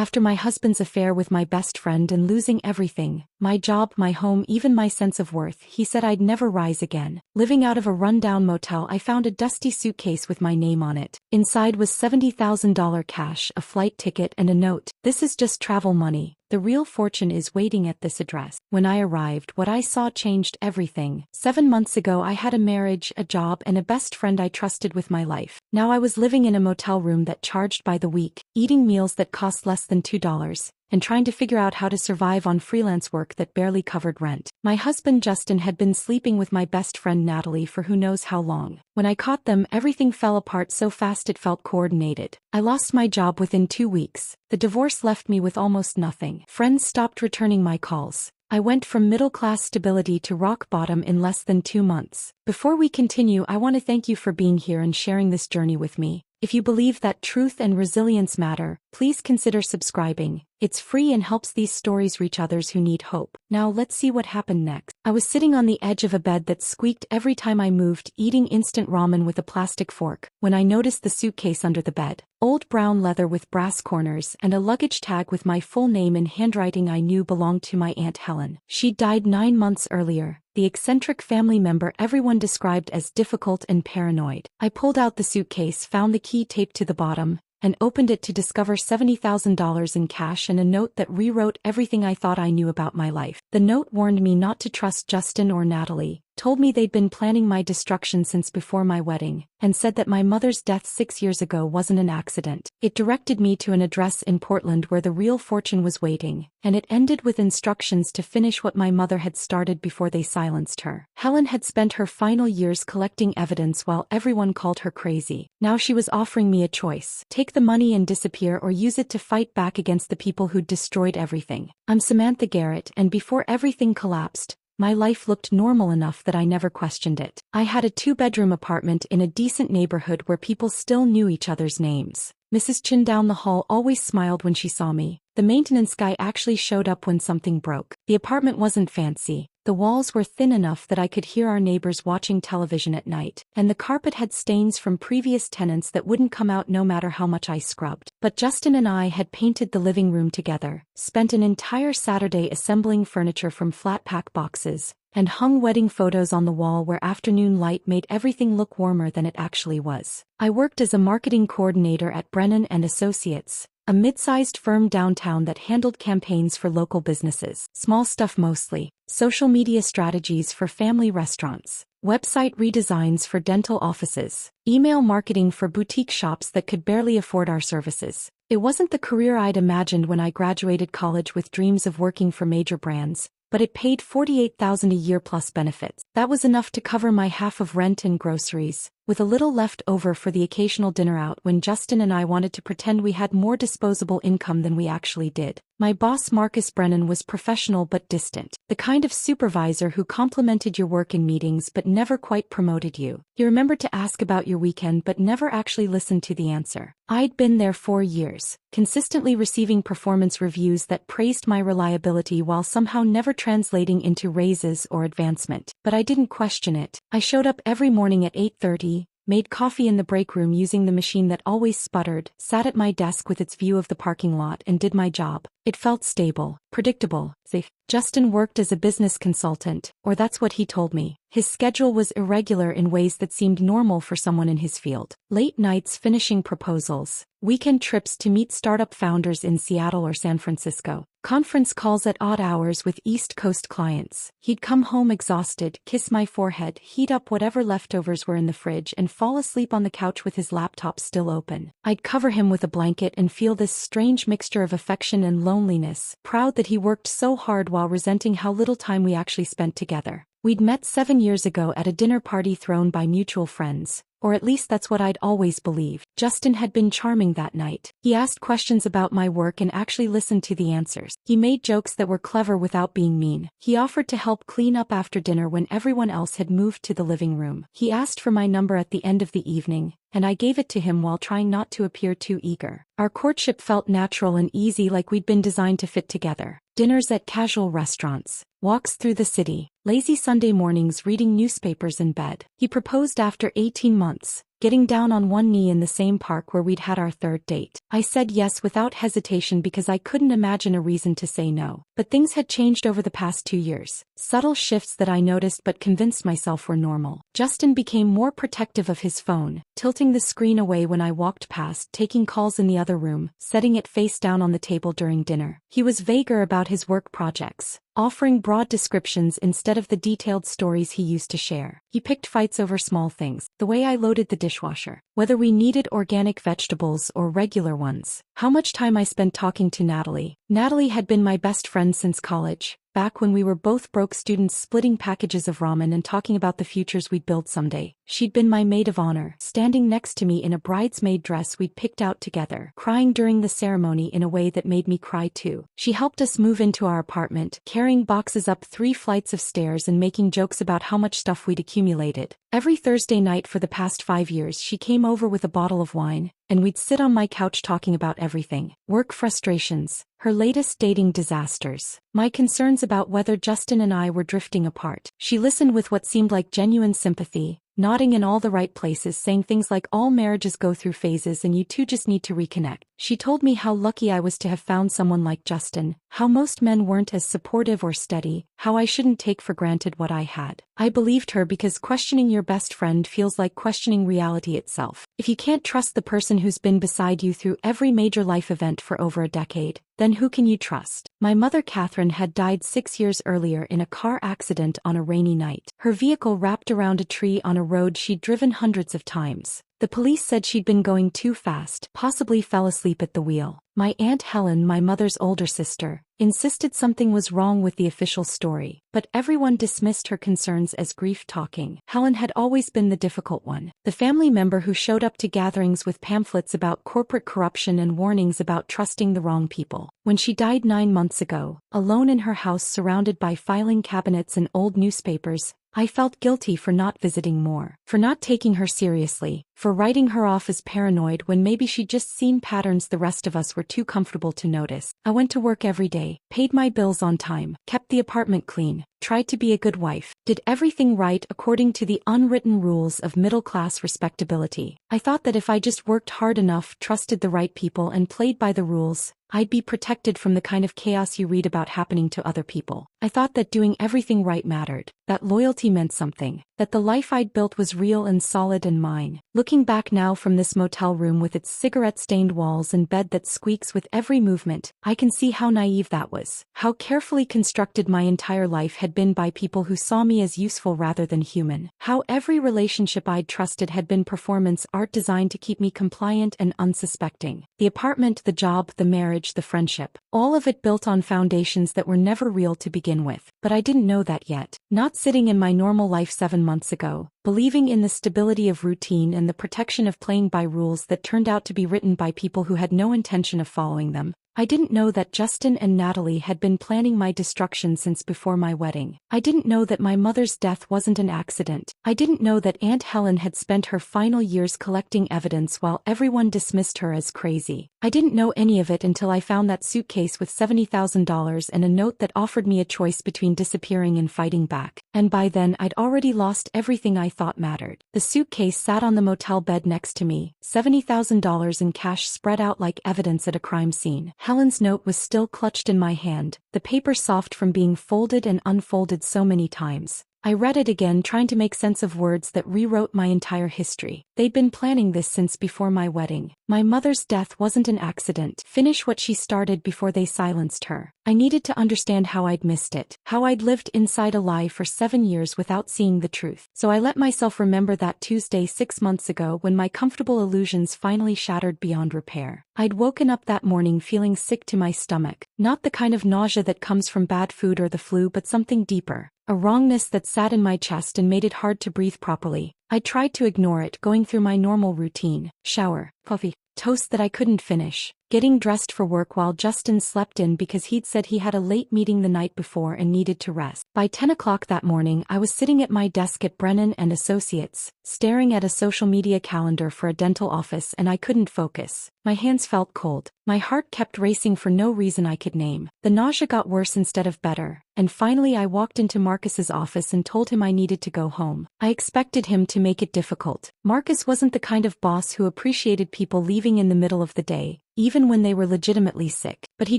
After my husband's affair with my best friend and losing everything, my job, my home, even my sense of worth, he said I'd never rise again. Living out of a rundown motel, I found a dusty suitcase with my name on it. Inside was $70,000 cash, a flight ticket, and a note. "This is just travel money. The real fortune is waiting at this address." When I arrived, what I saw changed everything. 7 months ago I had a marriage, a job, and a best friend I trusted with my life. Now I was living in a motel room that charged by the week, eating meals that cost less than $2, and trying to figure out how to survive on freelance work that barely covered rent. My husband Justin had been sleeping with my best friend Natalie for who knows how long. When I caught them, everything fell apart so fast it felt coordinated. I lost my job within 2 weeks. The divorce left me with almost nothing. Friends stopped returning my calls. I went from middle-class stability to rock bottom in less than 2 months. Before we continue, I want to thank you for being here and sharing this journey with me. If you believe that truth and resilience matter, please consider subscribing. It's free and helps these stories reach others who need hope. Now let's see what happened next. I was sitting on the edge of a bed that squeaked every time I moved, eating instant ramen with a plastic fork, when I noticed the suitcase under the bed. Old brown leather with brass corners and a luggage tag with my full name in handwriting I knew belonged to my Aunt Helen. She died 9 months earlier. The eccentric family member everyone described as difficult and paranoid. I pulled out the suitcase, found the key taped to the bottom, and opened it to discover $70,000 in cash and a note that rewrote everything I thought I knew about my life. The note warned me not to trust Justin or Natalie, told me they'd been planning my destruction since before my wedding, and said that my mother's death 6 years ago wasn't an accident. It directed me to an address in Portland where the real fortune was waiting, and it ended with instructions to finish what my mother had started before they silenced her. Helen had spent her final years collecting evidence while everyone called her crazy. Now she was offering me a choice: take the money and disappear, or use it to fight back against the people who'd destroyed everything. I'm Samantha Garrett, and before everything collapsed, my life looked normal enough that I never questioned it. I had a 2-bedroom apartment in a decent neighborhood where people still knew each other's names. Mrs. Chin down the hall always smiled when she saw me. The maintenance guy actually showed up when something broke. The apartment wasn't fancy. The walls were thin enough that I could hear our neighbors watching television at night, and the carpet had stains from previous tenants that wouldn't come out no matter how much I scrubbed. But Justin and I had painted the living room together, spent an entire Saturday assembling furniture from flat pack boxes, and hung wedding photos on the wall where afternoon light made everything look warmer than it actually was. I worked as a marketing coordinator at Brennan & Associates, a mid-sized firm downtown that handled campaigns for local businesses. Small stuff mostly. Social media strategies for family restaurants. Website redesigns for dental offices. Email marketing for boutique shops that could barely afford our services. It wasn't the career I'd imagined when I graduated college with dreams of working for major brands, but it paid $48,000 a year plus benefits. That was enough to cover my half of rent and groceries, with a little left over for the occasional dinner out when Justin and I wanted to pretend we had more disposable income than we actually did. My boss Marcus Brennan was professional but distant, the kind of supervisor who complimented your work in meetings but never quite promoted you. He remembered to ask about your weekend but never actually listened to the answer. I'd been there 4 years, consistently receiving performance reviews that praised my reliability while somehow never translating into raises or advancement. But I didn't question it. I showed up every morning at 8:30, made coffee in the break room using the machine that always sputtered, sat at my desk with its view of the parking lot, and did my job. It felt stable, predictable, safe. Justin worked as a business consultant, or that's what he told me. His schedule was irregular in ways that seemed normal for someone in his field. Late nights finishing proposals, weekend trips to meet startup founders in Seattle or San Francisco, conference calls at odd hours with East Coast clients. He'd come home exhausted, kiss my forehead, heat up whatever leftovers were in the fridge, and fall asleep on the couch with his laptop still open. I'd cover him with a blanket and feel this strange mixture of affection and loneliness, proud that he worked so hard while resenting how little time we actually spent together. We'd met 7 years ago at a dinner party thrown by mutual friends, or at least that's what I'd always believed. Justin had been charming that night. He asked questions about my work and actually listened to the answers. He made jokes that were clever without being mean. He offered to help clean up after dinner when everyone else had moved to the living room. He asked for my number at the end of the evening, and I gave it to him while trying not to appear too eager. Our courtship felt natural and easy, like we'd been designed to fit together. Dinners at casual restaurants, walks through the city, lazy Sunday mornings reading newspapers in bed. He proposed after 18 months, getting down on one knee in the same park where we'd had our third date. I said yes without hesitation because I couldn't imagine a reason to say no. But things had changed over the past 2 years. Subtle shifts that I noticed but convinced myself were normal. Justin became more protective of his phone, tilting the screen away when I walked past, taking calls in the other room, setting it face down on the table during dinner. He was vaguer about his work projects, offering broad descriptions instead of the detailed stories he used to share. He picked fights over small things, the way I loaded the dishwasher, whether we needed organic vegetables or regular ones, how much time I spent talking to Natalie. Natalie had been my best friend since college, back when we were both broke students splitting packages of ramen and talking about the futures we'd build someday. She'd been my maid of honor, standing next to me in a bridesmaid dress we'd picked out together, crying during the ceremony in a way that made me cry too. She helped us move into our apartment, carrying boxes up 3 flights of stairs and making jokes about how much stuff we'd accumulated. Every Thursday night for the past 5 years she came over with a bottle of wine, and we'd sit on my couch talking about everything. Work frustrations, her latest dating disasters, my concerns about whether Justin and I were drifting apart. She listened with what seemed like genuine sympathy, nodding in all the right places, saying things like all marriages go through phases and you two just need to reconnect. She told me how lucky I was to have found someone like Justin, how most men weren't as supportive or steady, how I shouldn't take for granted what I had. I believed her because questioning your best friend feels like questioning reality itself. If you can't trust the person who's been beside you through every major life event for over a decade, then who can you trust? My mother Catherine had died 6 years earlier in a car accident on a rainy night. Her vehicle wrapped around a tree on a road she'd driven hundreds of times. The police said she'd been going too fast, possibly fell asleep at the wheel. My Aunt Helen, my mother's older sister, insisted something was wrong with the official story, but everyone dismissed her concerns as grief talking. Helen had always been the difficult one, the family member who showed up to gatherings with pamphlets about corporate corruption and warnings about trusting the wrong people. When she died 9 months ago, alone in her house surrounded by filing cabinets and old newspapers, I felt guilty for not visiting more, for not taking her seriously, for writing her off as paranoid when maybe she'd just seen patterns the rest of us were too comfortable to notice. I went to work every day, paid my bills on time, kept the apartment clean, tried to be a good wife, did everything right according to the unwritten rules of middle-class respectability. I thought that if I just worked hard enough, trusted the right people and played by the rules, I'd be protected from the kind of chaos you read about happening to other people. I thought that doing everything right mattered, that loyalty meant something, that the life I'd built was real and solid and mine. Looking back now from this motel room with its cigarette-stained walls and bed that squeaks with every movement, I can see how naive that was, how carefully constructed my entire life had been by people who saw me as useful rather than human, how every relationship I'd trusted had been performance art designed to keep me compliant and unsuspecting. The apartment, the job, the marriage, the friendship, all of it built on foundations that were never real to begin with. But I didn't know that yet. Not sitting in my normal life 7 months ago, believing in the stability of routine and the protection of playing by rules that turned out to be written by people who had no intention of following them, I didn't know that Justin and Natalie had been planning my destruction since before my wedding. I didn't know that my mother's death wasn't an accident. I didn't know that Aunt Helen had spent her final years collecting evidence while everyone dismissed her as crazy. I didn't know any of it until I found that suitcase with $70,000 and a note that offered me a choice between disappearing and fighting back. And by then I'd already lost everything I thought mattered. The suitcase sat on the motel bed next to me, $70,000 in cash spread out like evidence at a crime scene. Helen's note was still clutched in my hand, the paper soft from being folded and unfolded so many times. I read it again, trying to make sense of words that rewrote my entire history. They'd been planning this since before my wedding. My mother's death wasn't an accident. Finish what she started before they silenced her. I needed to understand how I'd missed it, how I'd lived inside a lie for 7 years without seeing the truth. So I let myself remember that Tuesday 6 months ago when my comfortable illusions finally shattered beyond repair. I'd woken up that morning feeling sick to my stomach, not the kind of nausea that comes from bad food or the flu, but something deeper. A wrongness that sat in my chest and made it hard to breathe properly. I tried to ignore it, going through my normal routine: shower, coffee, toast that I couldn't finish, getting dressed for work while Justin slept in because he'd said he had a late meeting the night before and needed to rest. By 10 o'clock that morning, I was sitting at my desk at Brennan and Associates, staring at a social media calendar for a dental office, and I couldn't focus. My hands felt cold. My heart kept racing for no reason I could name. The nausea got worse instead of better, and finally I walked into Marcus's office and told him I needed to go home. I expected him to make it difficult. Marcus wasn't the kind of boss who appreciated people leaving in the middle of the day, even when they were legitimately sick. But he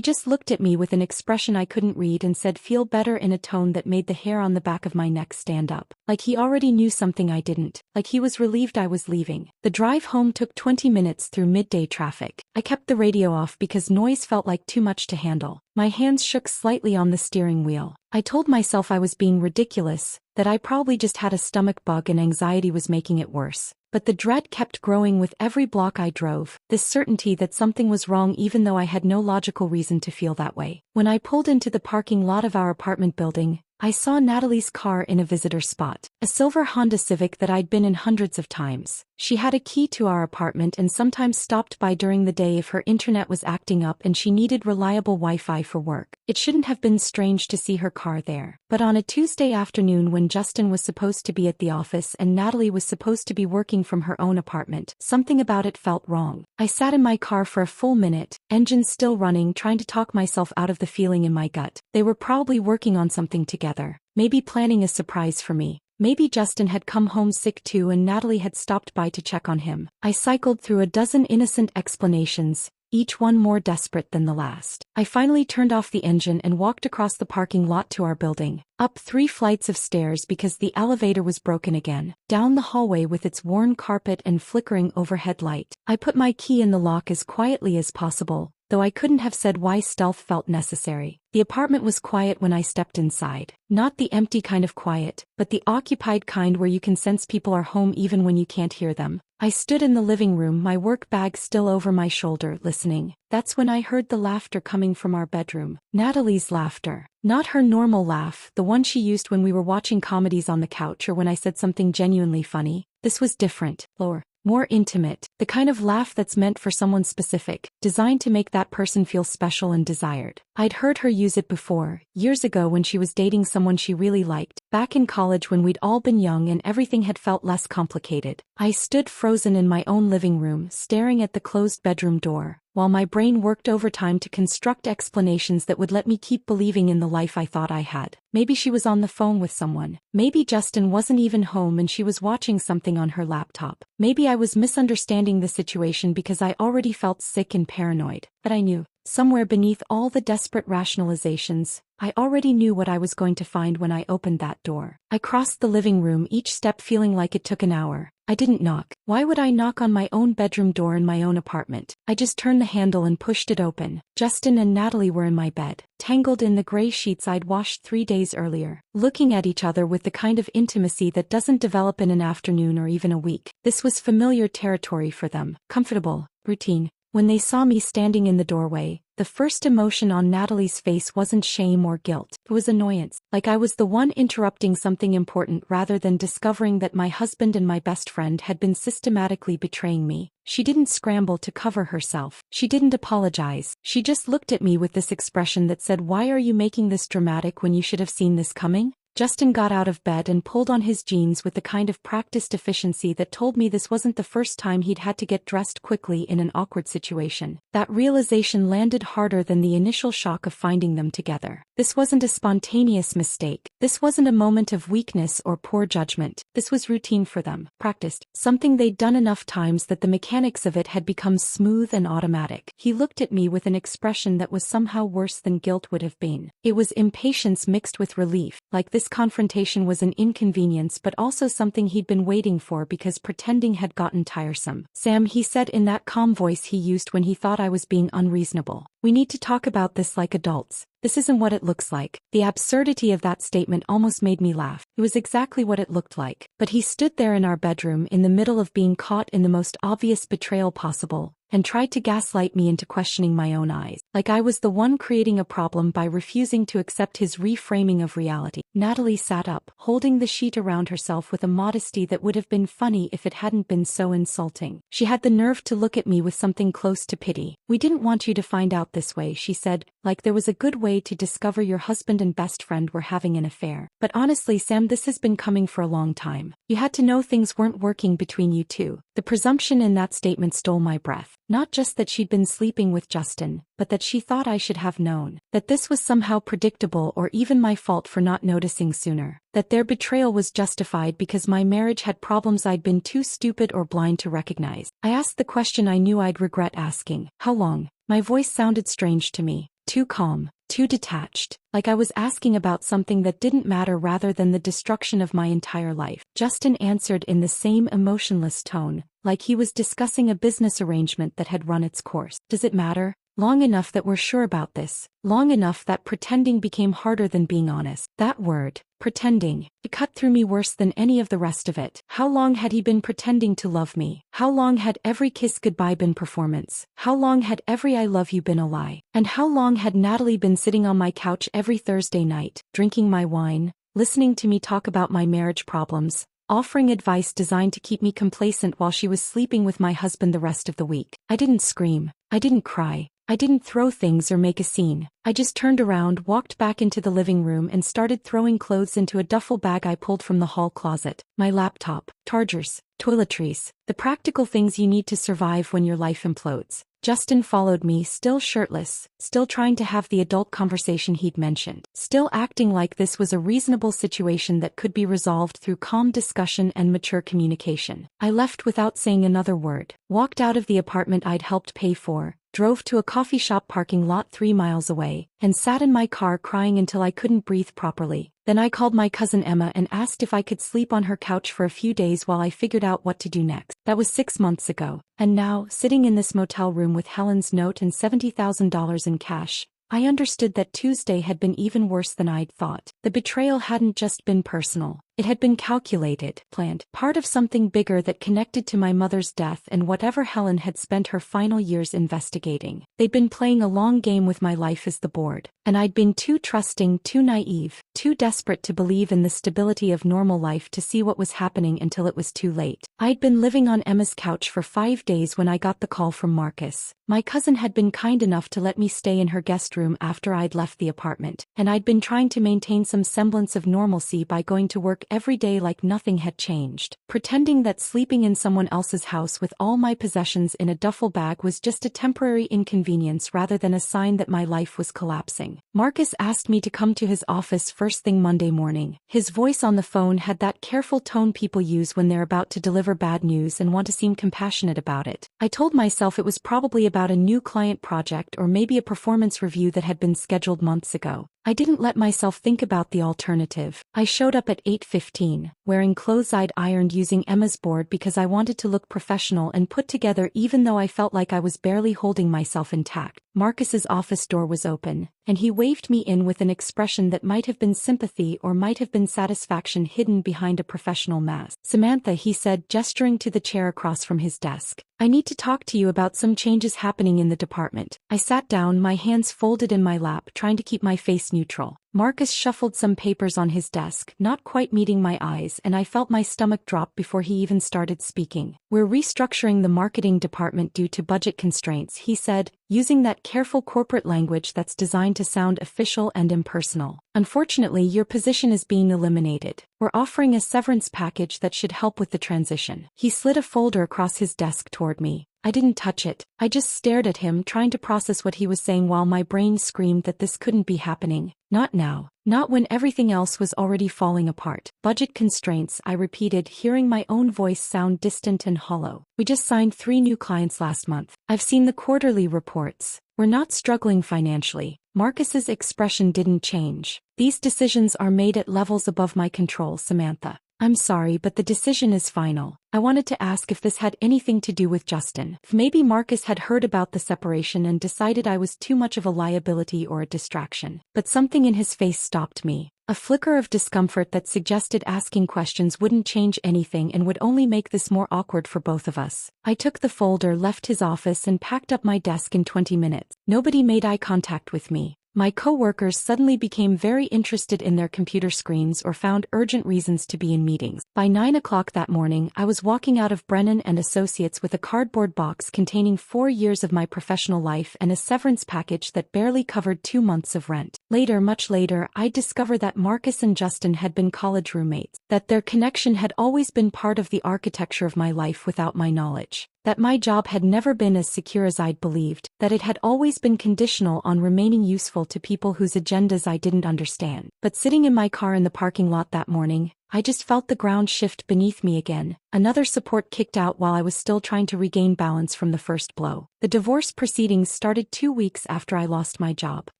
just looked at me with an expression I couldn't read and said "feel better" in a tone that made the hair on the back of my neck stand up. Like he already knew something I didn't. Like he was relieved I was leaving. The drive home took 20 minutes through midday traffic. I kept the radio off because noise felt like too much to handle. My hands shook slightly on the steering wheel. I told myself I was being ridiculous, that I probably just had a stomach bug and anxiety was making it worse. But the dread kept growing with every block I drove, this certainty that something was wrong even though I had no logical reason to feel that way. When I pulled into the parking lot of our apartment building, I saw Natalie's car in a visitor spot, a silver Honda Civic that I'd been in hundreds of times. She had a key to our apartment and sometimes stopped by during the day if her internet was acting up and she needed reliable Wi-Fi for work. It shouldn't have been strange to see her car there. But on a Tuesday afternoon when Justin was supposed to be at the office and Natalie was supposed to be working from her own apartment, something about it felt wrong. I sat in my car for a full minute, engine still running, trying to talk myself out of the feeling in my gut. They were probably working on something together. Maybe planning a surprise for me. Maybe Justin had come home sick too and Natalie had stopped by to check on him. I cycled through a dozen innocent explanations, each one more desperate than the last. I finally turned off the engine and walked across the parking lot to our building, up 3 flights of stairs because the elevator was broken again, down the hallway with its worn carpet and flickering overhead light. I put my key in the lock as quietly as possible, though I couldn't have said why stealth felt necessary. The apartment was quiet when I stepped inside. Not the empty kind of quiet, but the occupied kind where you can sense people are home even when you can't hear them. I stood in the living room, my work bag still over my shoulder, listening. That's when I heard the laughter coming from our bedroom. Natalie's laughter. Not her normal laugh, the one she used when we were watching comedies on the couch or when I said something genuinely funny. This was different, lower, more intimate, the kind of laugh that's meant for someone specific, designed to make that person feel special and desired. I'd heard her use it before, years ago when she was dating someone she really liked, back in college when we'd all been young and everything had felt less complicated. I stood frozen in my own living room, staring at the closed bedroom door, while my brain worked overtime to construct explanations that would let me keep believing in the life I thought I had. Maybe she was on the phone with someone. Maybe Justin wasn't even home and she was watching something on her laptop. Maybe I was misunderstanding the situation because I already felt sick and paranoid. But I knew, somewhere beneath all the desperate rationalizations, I already knew what I was going to find when I opened that door. I crossed the living room, each step feeling like it took an hour. I didn't knock. Why would I knock on my own bedroom door in my own apartment? I just turned the handle and pushed it open. Justin and Natalie were in my bed, tangled in the gray sheets I'd washed 3 days earlier, looking at each other with the kind of intimacy that doesn't develop in an afternoon or even a week. This was familiar territory for them, comfortable, routine. When they saw me standing in the doorway, the first emotion on Natalie's face wasn't shame or guilt. It was annoyance, like I was the one interrupting something important rather than discovering that my husband and my best friend had been systematically betraying me. She didn't scramble to cover herself. She didn't apologize. She just looked at me with this expression that said, "Why are you making this dramatic when you should have seen this coming?" Justin got out of bed and pulled on his jeans with the kind of practiced efficiency that told me this wasn't the first time he'd had to get dressed quickly in an awkward situation. That realization landed harder than the initial shock of finding them together. This wasn't a spontaneous mistake. This wasn't a moment of weakness or poor judgment. This was routine for them, practiced, something they'd done enough times that the mechanics of it had become smooth and automatic. He looked at me with an expression that was somehow worse than guilt would have been. It was impatience mixed with relief, like this confrontation was an inconvenience but also something he'd been waiting for because pretending had gotten tiresome. "Sam," he said in that calm voice he used when he thought I was being unreasonable, "we need to talk about this like adults. This isn't what it looks like." The absurdity of that statement almost made me laugh. It was exactly what it looked like. But he stood there in our bedroom in the middle of being caught in the most obvious betrayal possible, and tried to gaslight me into questioning my own eyes, like I was the one creating a problem by refusing to accept his reframing of reality. Natalie sat up, holding the sheet around herself with a modesty that would have been funny if it hadn't been so insulting. She had the nerve to look at me with something close to pity. "We didn't want you to find out this way," she said, like there was a good way to discover your husband and best friend were having an affair. "But honestly, Sam, this has been coming for a long time. You had to know things weren't working between you two." The presumption in that statement stole my breath. Not just that she'd been sleeping with Justin, but that she thought I should have known. That this was somehow predictable or even my fault for not noticing sooner. That their betrayal was justified because my marriage had problems I'd been too stupid or blind to recognize. I asked the question I knew I'd regret asking. "How long?" My voice sounded strange to me. Too calm, too detached, like I was asking about something that didn't matter rather than the destruction of my entire life. Justin answered in the same emotionless tone, like he was discussing a business arrangement that had run its course. "Does it matter? Long enough that we're sure about this. Long enough that pretending became harder than being honest." That word, pretending, it cut through me worse than any of the rest of it. How long had he been pretending to love me? How long had every kiss goodbye been performance? How long had every I love you been a lie? And how long had Natalie been sitting on my couch every Thursday night, drinking my wine, listening to me talk about my marriage problems, offering advice designed to keep me complacent while she was sleeping with my husband the rest of the week? I didn't scream. I didn't cry. I didn't throw things or make a scene. I just turned around, walked back into the living room and started throwing clothes into a duffel bag I pulled from the hall closet. My laptop, chargers, toiletries, the practical things you need to survive when your life implodes. Justin followed me, still shirtless, still trying to have the adult conversation he'd mentioned, still acting like this was a reasonable situation that could be resolved through calm discussion and mature communication. I left without saying another word, walked out of the apartment I'd helped pay for, drove to a coffee shop parking lot 3 miles away, and sat in my car crying until I couldn't breathe properly. Then I called my cousin Emma and asked if I could sleep on her couch for a few days while I figured out what to do next. That was 6 months ago. And now, sitting in this motel room with Helen's note and $70,000 in cash, I understood that Tuesday had been even worse than I'd thought. The betrayal hadn't just been personal. It had been calculated, planned, part of something bigger that connected to my mother's death and whatever Helen had spent her final years investigating. They'd been playing a long game with my life as the board, and I'd been too trusting, too naive, too desperate to believe in the stability of normal life to see what was happening until it was too late. I'd been living on Emma's couch for 5 days when I got the call from Marcus. My cousin had been kind enough to let me stay in her guest room after I'd left the apartment, and I'd been trying to maintain some semblance of normalcy by going to work every day like nothing had changed, pretending that sleeping in someone else's house with all my possessions in a duffel bag was just a temporary inconvenience rather than a sign that my life was collapsing. Marcus asked me to come to his office first thing Monday morning. His voice on the phone had that careful tone people use when they're about to deliver bad news and want to seem compassionate about it. I told myself it was probably about a new client project or maybe a performance review that had been scheduled months ago. I didn't let myself think about the alternative. I showed up at 8:15, wearing clothes I'd ironed using Emma's board because I wanted to look professional and put together even though I felt like I was barely holding myself intact. Marcus's office door was open, and he waved me in with an expression that might have been sympathy or might have been satisfaction hidden behind a professional mask. "Samantha," he said, gesturing to the chair across from his desk. "I need to talk to you about some changes happening in the department." I sat down, my hands folded in my lap, trying to keep my face neutral. Marcus shuffled some papers on his desk, not quite meeting my eyes, and I felt my stomach drop before he even started speaking. "We're restructuring the marketing department due to budget constraints," he said, using that careful corporate language that's designed to sound official and impersonal. "Unfortunately, your position is being eliminated. We're offering a severance package that should help with the transition." He slid a folder across his desk toward me. I didn't touch it. I just stared at him, trying to process what he was saying while my brain screamed that this couldn't be happening. Not now. Not when everything else was already falling apart. "Budget constraints," I repeated, hearing my own voice sound distant and hollow. "We just signed 3 new clients last month. I've seen the quarterly reports. We're not struggling financially." Marcus's expression didn't change. "These decisions are made at levels above my control, Samantha. I'm sorry, but the decision is final." I wanted to ask if this had anything to do with Justin. If maybe Marcus had heard about the separation and decided I was too much of a liability or a distraction. But something in his face stopped me. A flicker of discomfort that suggested asking questions wouldn't change anything and would only make this more awkward for both of us. I took the folder, left his office, and packed up my desk in 20 minutes. Nobody made eye contact with me. My co-workers suddenly became very interested in their computer screens or found urgent reasons to be in meetings. By 9 o'clock that morning, I was walking out of Brennan and Associates with a cardboard box containing 4 years of my professional life and a severance package that barely covered 2 months of rent. Later, much later, I discovered that Marcus and Justin had been college roommates, that their connection had always been part of the architecture of my life without my knowledge. That my job had never been as secure as I'd believed, that it had always been conditional on remaining useful to people whose agendas I didn't understand. But sitting in my car in the parking lot that morning, I just felt the ground shift beneath me again. Another support kicked out while I was still trying to regain balance from the first blow. The divorce proceedings started 2 weeks after I lost my job.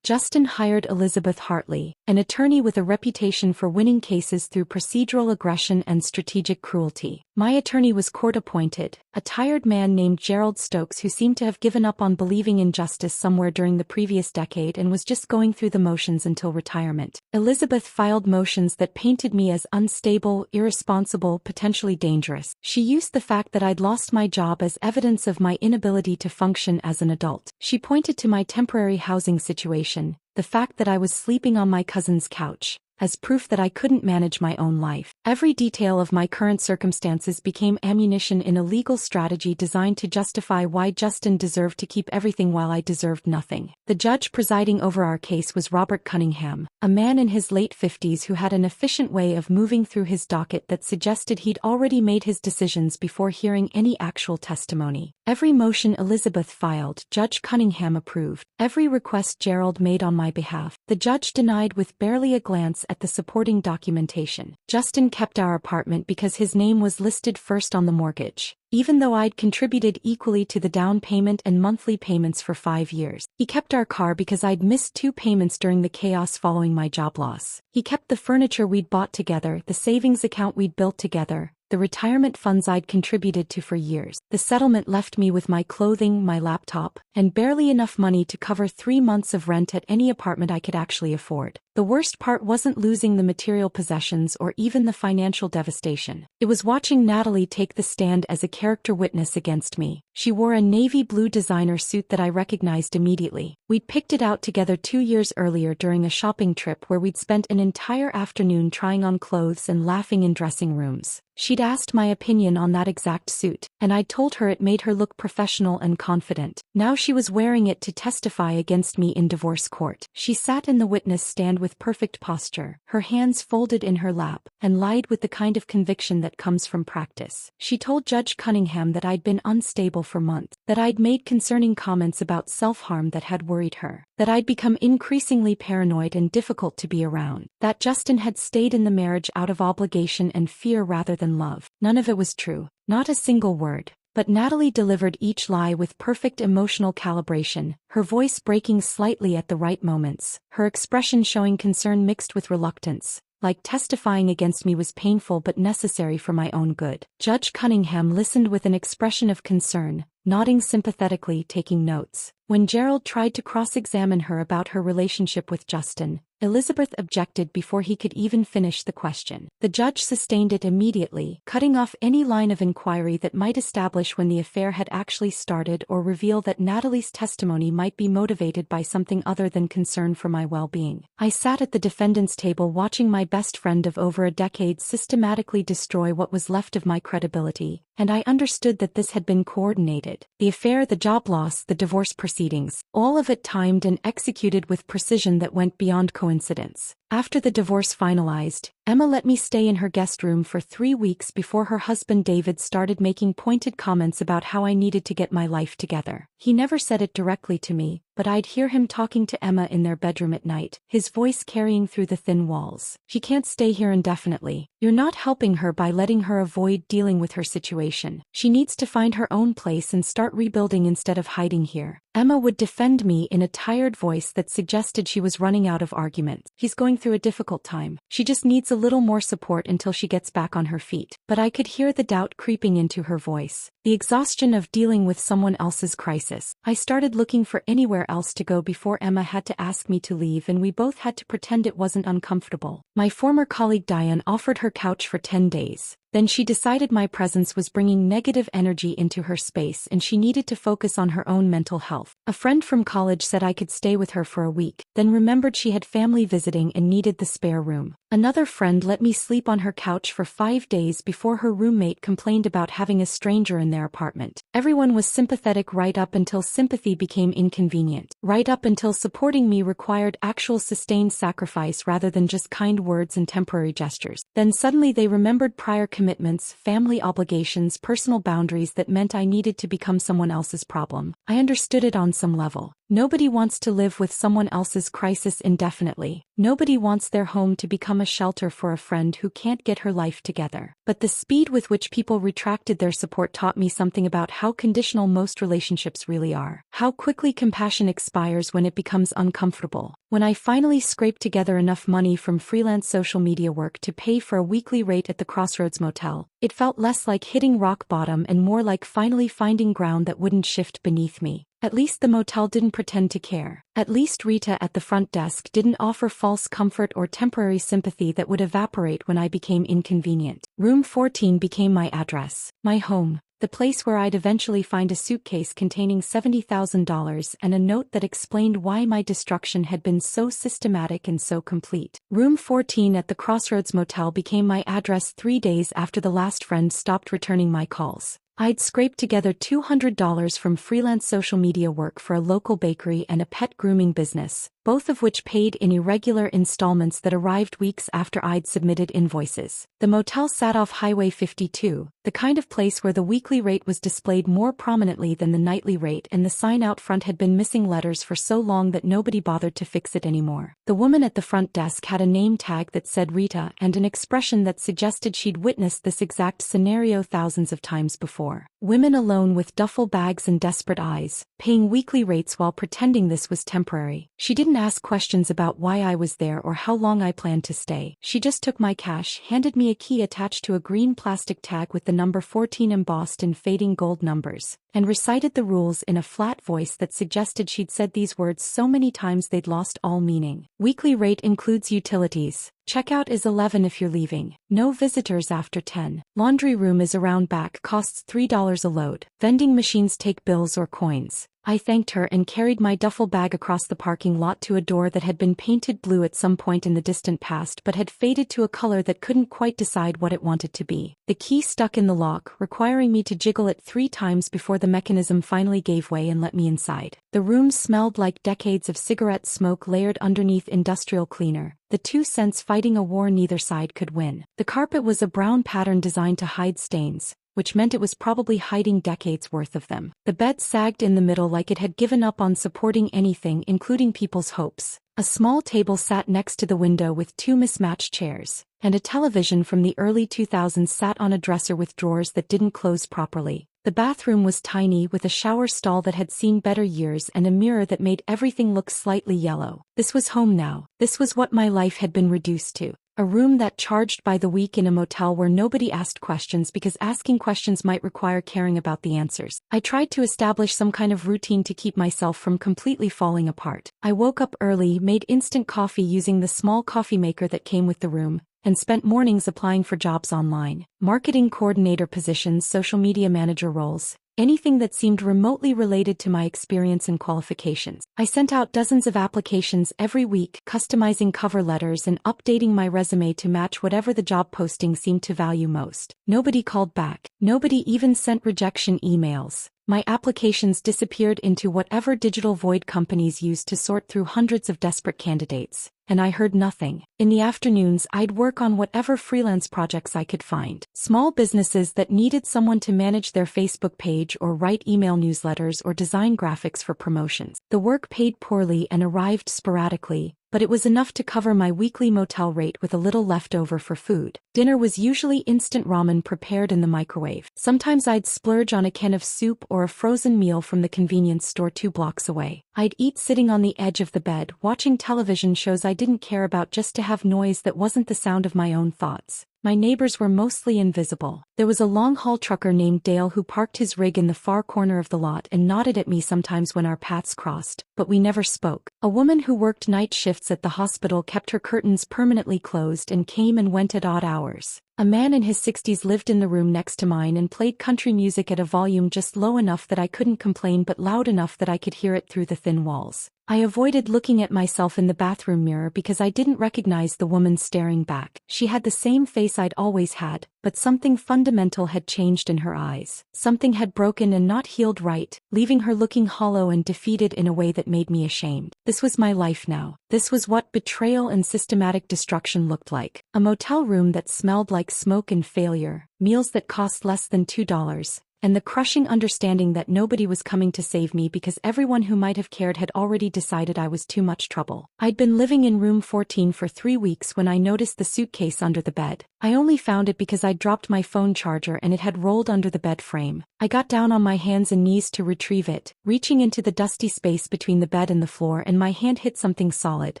Justin hired Elizabeth Hartley, an attorney with a reputation for winning cases through procedural aggression and strategic cruelty. My attorney was court-appointed, a tired man named Gerald Stokes who seemed to have given up on believing in justice somewhere during the previous decade and was just going through the motions until retirement. Elizabeth filed motions that painted me as unstable, irresponsible, potentially dangerous. She used the fact that I'd lost my job as evidence of my inability to function as an adult. She pointed to my temporary housing situation, the fact that I was sleeping on my cousin's couch, as proof that I couldn't manage my own life. Every detail of my current circumstances became ammunition in a legal strategy designed to justify why Justin deserved to keep everything while I deserved nothing. The judge presiding over our case was Robert Cunningham, a man in his late 50s who had an efficient way of moving through his docket that suggested he'd already made his decisions before hearing any actual testimony. Every motion Elizabeth filed, Judge Cunningham approved. Every request Gerald made on my behalf, the judge denied with barely a glance at the supporting documentation. Justin kept our apartment because his name was listed first on the mortgage, even though I'd contributed equally to the down payment and monthly payments for 5 years. He kept our car because I'd missed 2 payments during the chaos following my job loss. He kept the furniture we'd bought together, the savings account we'd built together, the retirement funds I'd contributed to for years. The settlement left me with my clothing, my laptop, and barely enough money to cover 3 months of rent at any apartment I could actually afford. The worst part wasn't losing the material possessions or even the financial devastation. It was watching Natalie take the stand as a character witness against me. She wore a navy blue designer suit that I recognized immediately. We'd picked it out together 2 years earlier during a shopping trip where we'd spent an entire afternoon trying on clothes and laughing in dressing rooms. She'd asked my opinion on that exact suit, and I'd told her it made her look professional and confident. Now she was wearing it to testify against me in divorce court. She sat in the witness stand with perfect posture, her hands folded in her lap, and lied with the kind of conviction that comes from practice. She told Judge Cunningham that I'd been unstable for months, that I'd made concerning comments about self-harm that had worried her, that I'd become increasingly paranoid and difficult to be around, that Justin had stayed in the marriage out of obligation and fear rather than love. None of it was true. Not a single word. But Natalie delivered each lie with perfect emotional calibration, her voice breaking slightly at the right moments, her expression showing concern mixed with reluctance, like testifying against me was painful but necessary for my own good. Judge Cunningham listened with an expression of concern, nodding sympathetically, taking notes. When Gerald tried to cross-examine her about her relationship with Justin, Elizabeth objected before he could even finish the question. The judge sustained it immediately, cutting off any line of inquiry that might establish when the affair had actually started or reveal that Natalie's testimony might be motivated by something other than concern for my well-being. I sat at the defendant's table watching my best friend of over a decade systematically destroy what was left of my credibility, and I understood that this had been coordinated. The affair, the job loss, the divorce proceedings, all of it timed and executed with precision that went beyond coincidence. After the divorce finalized, Emma let me stay in her guest room for 3 weeks before her husband David started making pointed comments about how I needed to get my life together. He never said it directly to me, but I'd hear him talking to Emma in their bedroom at night, his voice carrying through the thin walls. She can't stay here indefinitely. You're not helping her by letting her avoid dealing with her situation. She needs to find her own place and start rebuilding instead of hiding here. Emma would defend me in a tired voice that suggested she was running out of arguments. He's going through a difficult time. She just needs a little more support until she gets back on her feet. But I could hear the doubt creeping into her voice. The exhaustion of dealing with someone else's crisis. I started looking for anywhere else to go before Emma had to ask me to leave, and we both had to pretend it wasn't uncomfortable. My former colleague Diane offered her couch for 10 days. Then she decided my presence was bringing negative energy into her space and she needed to focus on her own mental health. A friend from college said I could stay with her for a week, then remembered she had family visiting and needed the spare room. Another friend let me sleep on her couch for 5 days before her roommate complained about having a stranger in their apartment. Everyone was sympathetic right up until sympathy became inconvenient. Right up until supporting me required actual sustained sacrifice rather than just kind words and temporary gestures. Then suddenly they remembered prior commitments, family obligations, personal boundaries that meant I needed to become someone else's problem. I understood it on some level. Nobody wants to live with someone else's crisis indefinitely. Nobody wants their home to become a shelter for a friend who can't get her life together. But the speed with which people retracted their support taught me something about how conditional most relationships really are. How quickly compassion expires when it becomes uncomfortable. When I finally scraped together enough money from freelance social media work to pay for a weekly rate at the Crossroads Motel, it felt less like hitting rock bottom and more like finally finding ground that wouldn't shift beneath me. At least the motel didn't pretend to care. At least Rita at the front desk didn't offer false comfort or temporary sympathy that would evaporate when I became inconvenient. Room 14 became my address, my home, the place where I'd eventually find a suitcase containing $70,000 and a note that explained why my destruction had been so systematic and so complete. Room 14 at the Crossroads Motel became my address 3 days after the last friend stopped returning my calls. I'd scraped together $200 from freelance social media work for a local bakery and a pet grooming business, both of which paid in irregular installments that arrived weeks after I'd submitted invoices. The motel sat off Highway 52, the kind of place where the weekly rate was displayed more prominently than the nightly rate, and the sign out front had been missing letters for so long that nobody bothered to fix it anymore. The woman at the front desk had a name tag that said Rita and an expression that suggested she'd witnessed this exact scenario thousands of times before. Women alone with duffel bags and desperate eyes, paying weekly rates while pretending this was temporary. She didn't ask questions about why I was there or how long I planned to stay. She just took my cash, handed me a key attached to a green plastic tag with the number 14 embossed in fading gold numbers, and recited the rules in a flat voice that suggested she'd said these words so many times they'd lost all meaning. Weekly rate includes utilities. Checkout is 11 if you're leaving. No visitors after 10. Laundry room is around back, costs $3 a load. Vending machines take bills or coins. I thanked her and carried my duffel bag across the parking lot to a door that had been painted blue at some point in the distant past but had faded to a color that couldn't quite decide what it wanted to be. The key stuck in the lock, requiring me to jiggle it 3 times before the mechanism finally gave way and let me inside. The room smelled like decades of cigarette smoke layered underneath industrial cleaner. The 2 cents fighting a war neither side could win. The carpet was a brown pattern designed to hide stains, which meant it was probably hiding decades worth of them. The bed sagged in the middle like it had given up on supporting anything, including people's hopes. A small table sat next to the window with 2 mismatched chairs, and a television from the early 2000s sat on a dresser with drawers that didn't close properly. The bathroom was tiny, with a shower stall that had seen better years and a mirror that made everything look slightly yellow. This was home now. This was what my life had been reduced to. A room that charged by the week in a motel where nobody asked questions because asking questions might require caring about the answers. I tried to establish some kind of routine to keep myself from completely falling apart. I woke up early, made instant coffee using the small coffee maker that came with the room, and spent mornings applying for jobs online. Marketing coordinator positions, social media manager roles, anything that seemed remotely related to my experience and qualifications. I sent out dozens of applications every week, customizing cover letters and updating my resume to match whatever the job posting seemed to value most. Nobody called back. Nobody even sent rejection emails. My applications disappeared into whatever digital void companies used to sort through hundreds of desperate candidates, and I heard nothing. In the afternoons, I'd work on whatever freelance projects I could find. Small businesses that needed someone to manage their Facebook page or write email newsletters or design graphics for promotions. The work paid poorly and arrived sporadically, but it was enough to cover my weekly motel rate with a little left over for food. Dinner was usually instant ramen prepared in the microwave. Sometimes I'd splurge on a can of soup or a frozen meal from the convenience store 2 blocks away. I'd eat sitting on the edge of the bed, watching television shows I didn't care about just to have noise that wasn't the sound of my own thoughts. My neighbors were mostly invisible. There was a long-haul trucker named Dale who parked his rig in the far corner of the lot and nodded at me sometimes when our paths crossed, but we never spoke. A woman who worked night shifts at the hospital kept her curtains permanently closed and came and went at odd hours. A man in his 60s lived in the room next to mine and played country music at a volume just low enough that I couldn't complain but loud enough that I could hear it through the thin walls. I avoided looking at myself in the bathroom mirror because I didn't recognize the woman staring back. She had the same face I'd always had, but something fundamental had changed in her eyes. Something had broken and not healed right, leaving her looking hollow and defeated in a way that made me ashamed. This was my life now. This was what betrayal and systematic destruction looked like. A motel room that smelled like smoke and failure, meals that cost less than $2, and the crushing understanding that nobody was coming to save me because everyone who might have cared had already decided I was too much trouble. I'd been living in room 14 for 3 weeks when I noticed the suitcase under the bed. I only found it because I'd dropped my phone charger and it had rolled under the bed frame. I got down on my hands and knees to retrieve it, reaching into the dusty space between the bed and the floor, and my hand hit something solid,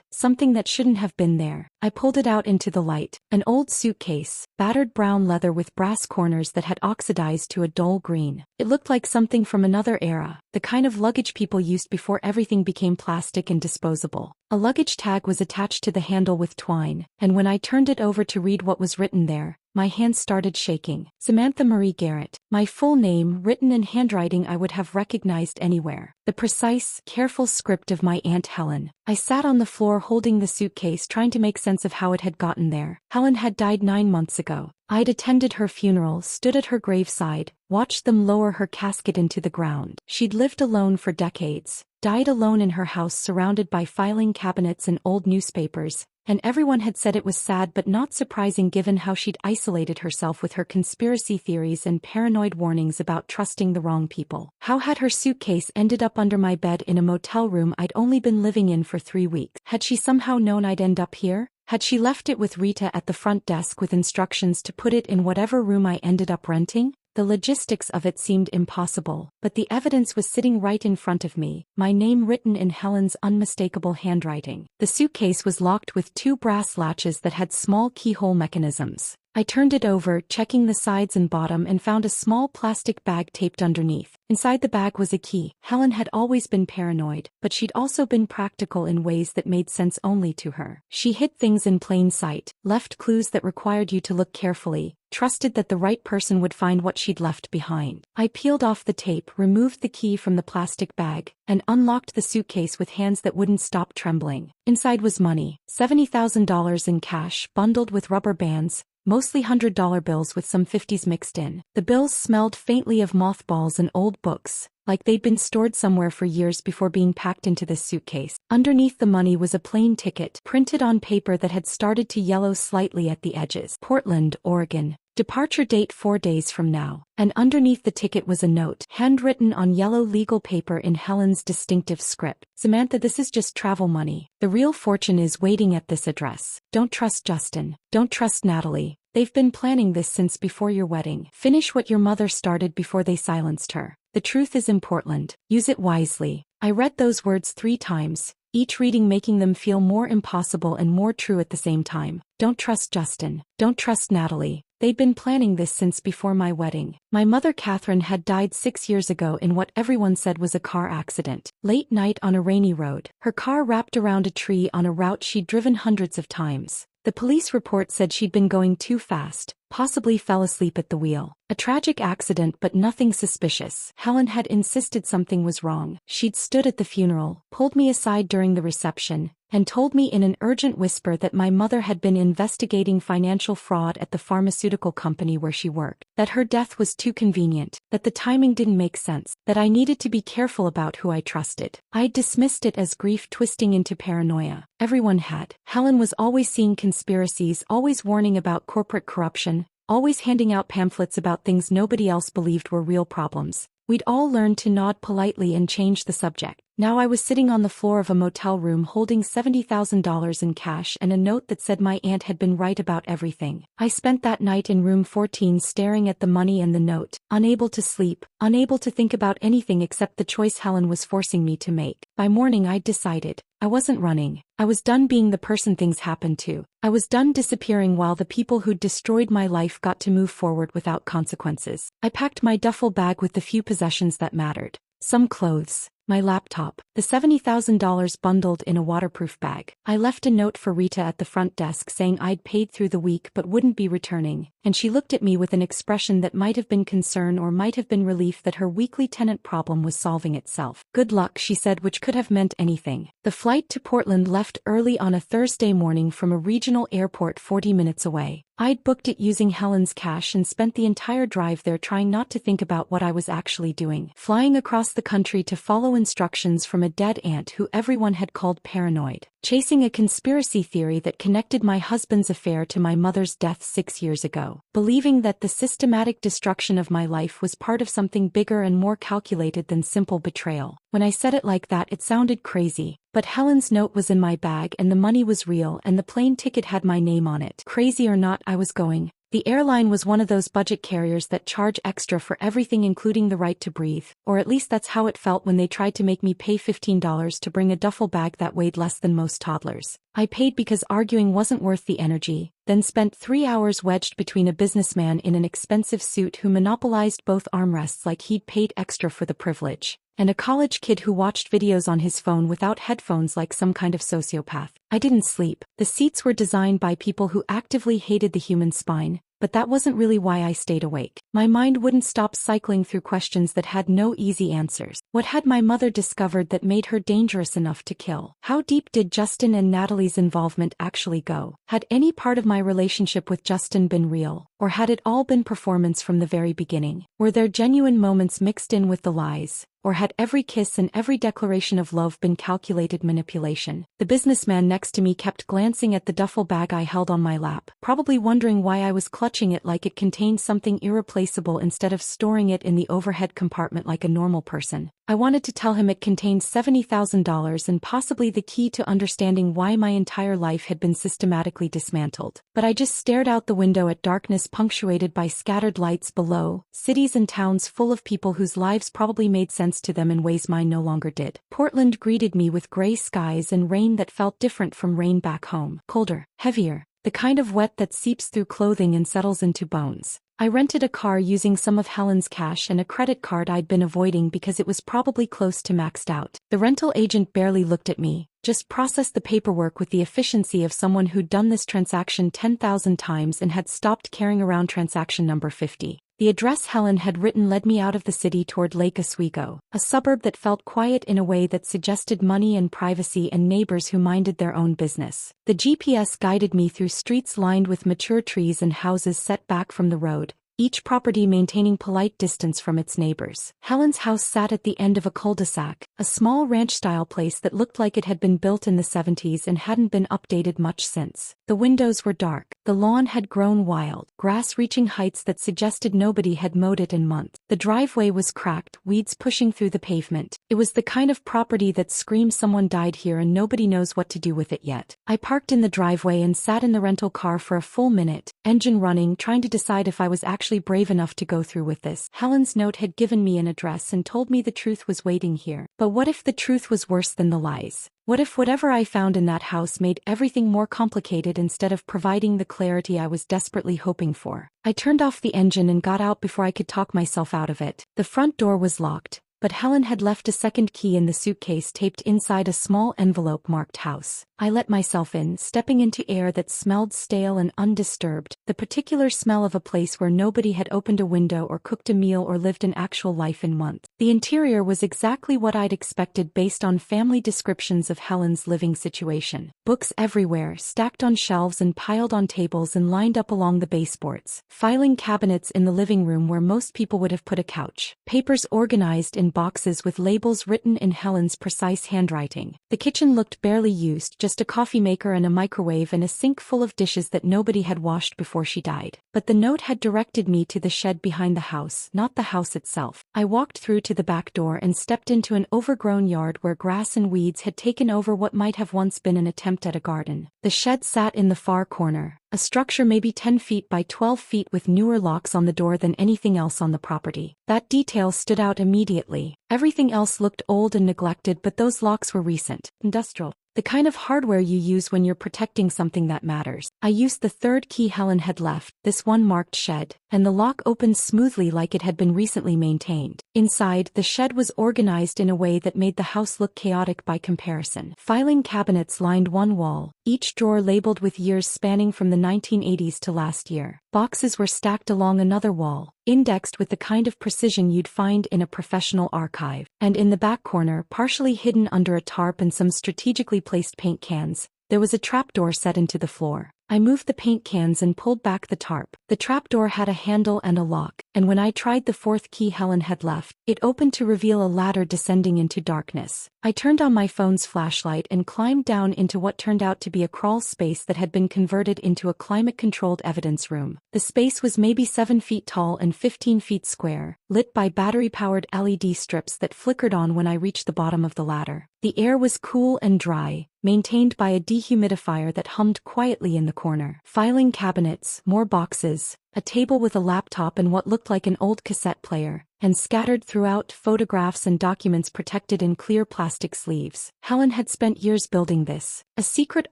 something that shouldn't have been there. I pulled it out into the light. An old suitcase, battered brown leather with brass corners that had oxidized to a dull green. It looked like something from another era, the kind of luggage people used before everything became plastic and disposable. A luggage tag was attached to the handle with twine, and when I turned it over to read what was written there, my hands started shaking. Samantha Marie Garrett, my full name written in handwriting I would have recognized anywhere. The precise, careful script of my Aunt Helen. I sat on the floor holding the suitcase trying to make sense of how it had gotten there. Helen had died 9 months ago. I'd attended her funeral, stood at her graveside, watched them lower her casket into the ground. She'd lived alone for decades, died alone in her house surrounded by filing cabinets and old newspapers, and everyone had said it was sad but not surprising given how she'd isolated herself with her conspiracy theories and paranoid warnings about trusting the wrong people. How had her suitcase ended up under my bed in a motel room I'd only been living in for 3 weeks? Had she somehow known I'd end up here? Had she left it with Rita at the front desk with instructions to put it in whatever room I ended up renting? The logistics of it seemed impossible, but the evidence was sitting right in front of me, my name written in Helen's unmistakable handwriting. The suitcase was locked with 2 brass latches that had small keyhole mechanisms. I turned it over, checking the sides and bottom, and found a small plastic bag taped underneath. Inside the bag was a key. Helen had always been paranoid, but she'd also been practical in ways that made sense only to her. She hid things in plain sight, left clues that required you to look carefully, trusted that the right person would find what she'd left behind. I peeled off the tape, removed the key from the plastic bag, and unlocked the suitcase with hands that wouldn't stop trembling. Inside was money, $70,000 in cash, bundled with rubber bands, mostly $100 bills with some 50s mixed in. The bills smelled faintly of mothballs and old books, like they'd been stored somewhere for years before being packed into this suitcase. Underneath the money was a plain ticket, printed on paper that had started to yellow slightly at the edges. Portland, Oregon. Departure date 4 days from now. And underneath the ticket was a note, handwritten on yellow legal paper in Helen's distinctive script. Samantha, this is just travel money. The real fortune is waiting at this address. Don't trust Justin. Don't trust Natalie. They've been planning this since before your wedding. Finish what your mother started before they silenced her. The truth is in Portland. Use it wisely. I read those words 3 times, each reading making them feel more impossible and more true at the same time. Don't trust Justin. Don't trust Natalie. They'd been planning this since before my wedding. My mother Catherine had died 6 years ago in what everyone said was a car accident. Late night on a rainy road. Her car wrapped around a tree on a route she'd driven hundreds of times. The police report said she'd been going too fast, possibly fell asleep at the wheel. A tragic accident but nothing suspicious. Helen had insisted something was wrong. She'd stood at the funeral, pulled me aside during the reception, and told me in an urgent whisper that my mother had been investigating financial fraud at the pharmaceutical company where she worked, that her death was too convenient, that the timing didn't make sense, that I needed to be careful about who I trusted. I'd dismissed it as grief twisting into paranoia. Everyone had. Helen was always seeing conspiracies, always warning about corporate corruption, always handing out pamphlets about things nobody else believed were real problems. We'd all learned to nod politely and change the subject. Now I was sitting on the floor of a motel room holding $70,000 in cash and a note that said my aunt had been right about everything. I spent that night in room 14 staring at the money and the note, unable to sleep, unable to think about anything except the choice Helen was forcing me to make. By morning I'd decided. I wasn't running. I was done being the person things happened to. I was done disappearing while the people who'd destroyed my life got to move forward without consequences. I packed my duffel bag with the few possessions that mattered. Some clothes, my laptop, the $70,000 bundled in a waterproof bag. I left a note for Rita at the front desk saying I'd paid through the week but wouldn't be returning, and she looked at me with an expression that might have been concern or might have been relief that her weekly tenant problem was solving itself. Good luck, she said, which could have meant anything. The flight to Portland left early on a Thursday morning from a regional airport 40 minutes away. I'd booked it using Helen's cash and spent the entire drive there trying not to think about what I was actually doing. Flying across the country to follow instructions from a dead aunt who everyone had called paranoid. Chasing a conspiracy theory that connected my husband's affair to my mother's death 6 years ago. Believing that the systematic destruction of my life was part of something bigger and more calculated than simple betrayal. When I said it like that, it sounded crazy. But Helen's note was in my bag and the money was real and the plane ticket had my name on it. Crazy or not, I was going. The airline was one of those budget carriers that charge extra for everything including the right to breathe, or at least that's how it felt when they tried to make me pay $15 to bring a duffel bag that weighed less than most toddlers. I paid because arguing wasn't worth the energy, then spent 3 hours wedged between a businessman in an expensive suit who monopolized both armrests like he'd paid extra for the privilege, and a college kid who watched videos on his phone without headphones like some kind of sociopath. I didn't sleep. The seats were designed by people who actively hated the human spine, but that wasn't really why I stayed awake. My mind wouldn't stop cycling through questions that had no easy answers. What had my mother discovered that made her dangerous enough to kill? How deep did Justin and Natalie's involvement actually go? Had any part of my relationship with Justin been real, or had it all been performance from the very beginning? Were there genuine moments mixed in with the lies? Or had every kiss and every declaration of love been calculated manipulation? The businessman next to me kept glancing at the duffel bag I held on my lap, probably wondering why I was clutching it like it contained something irreplaceable instead of storing it in the overhead compartment like a normal person. I wanted to tell him it contained $70,000 and possibly the key to understanding why my entire life had been systematically dismantled. But I just stared out the window at darkness punctuated by scattered lights below, cities and towns full of people whose lives probably made sense to them in ways mine no longer did. Portland greeted me with gray skies and rain that felt different from rain back home. Colder, heavier, the kind of wet that seeps through clothing and settles into bones. I rented a car using some of Helen's cash and a credit card I'd been avoiding because it was probably close to maxed out. The rental agent barely looked at me, just processed the paperwork with the efficiency of someone who'd done this transaction 10,000 times and had stopped carrying around transaction number 50. The address Helen had written led me out of the city toward Lake Oswego, a suburb that felt quiet in a way that suggested money and privacy and neighbors who minded their own business. The GPS guided me through streets lined with mature trees and houses set back from the road, each property maintaining polite distance from its neighbors. Helen's house sat at the end of a cul-de-sac, a small ranch-style place that looked like it had been built in the 70s and hadn't been updated much since. The windows were dark. The lawn had grown wild, grass reaching heights that suggested nobody had mowed it in months. The driveway was cracked, weeds pushing through the pavement. It was the kind of property that screams someone died here and nobody knows what to do with it yet. I parked in the driveway and sat in the rental car for a full minute, engine running, trying to decide if I was actually brave enough to go through with this. Helen's note had given me an address and told me the truth was waiting here. But what if the truth was worse than the lies? What if whatever I found in that house made everything more complicated instead of providing the clarity I was desperately hoping for? I turned off the engine and got out before I could talk myself out of it. The front door was locked, but Helen had left a second key in the suitcase taped inside a small envelope marked house. I let myself in, stepping into air that smelled stale and undisturbed, the particular smell of a place where nobody had opened a window or cooked a meal or lived an actual life in months. The interior was exactly what I'd expected based on family descriptions of Helen's living situation. Books everywhere, stacked on shelves and piled on tables and lined up along the baseboards. Filing cabinets in the living room where most people would have put a couch. Papers organized in boxes with labels written in Helen's precise handwriting. The kitchen looked barely used, just just a coffee maker and a microwave and a sink full of dishes that nobody had washed before she died. But the note had directed me to the shed behind the house, not the house itself. I walked through to the back door and stepped into an overgrown yard where grass and weeds had taken over what might have once been an attempt at a garden. The shed sat in the far corner, a structure maybe 10 feet by 12 feet with newer locks on the door than anything else on the property. That detail stood out immediately. Everything else looked old and neglected, but those locks were recent, industrial. The kind of hardware you use when you're protecting something that matters. I used the third key Helen had left, this one marked shed, and the lock opened smoothly like it had been recently maintained. Inside, the shed was organized in a way that made the house look chaotic by comparison. Filing cabinets lined one wall, each drawer labeled with years spanning from the 1980s to last year. Boxes were stacked along another wall, indexed with the kind of precision you'd find in a professional archive. And in the back corner, partially hidden under a tarp and some strategically placed paint cans, there was a trapdoor set into the floor. I moved the paint cans and pulled back the tarp. The trapdoor had a handle and a lock, and when I tried the fourth key Helen had left, it opened to reveal a ladder descending into darkness. I turned on my phone's flashlight and climbed down into what turned out to be a crawl space that had been converted into a climate-controlled evidence room. The space was maybe 7 feet tall and 15 feet square, lit by battery-powered LED strips that flickered on when I reached the bottom of the ladder. The air was cool and dry, maintained by a dehumidifier that hummed quietly in the corner. Filing cabinets, more boxes, a table with a laptop and what looked like an old cassette player, and scattered throughout photographs and documents protected in clear plastic sleeves. Helen had spent years building this, a secret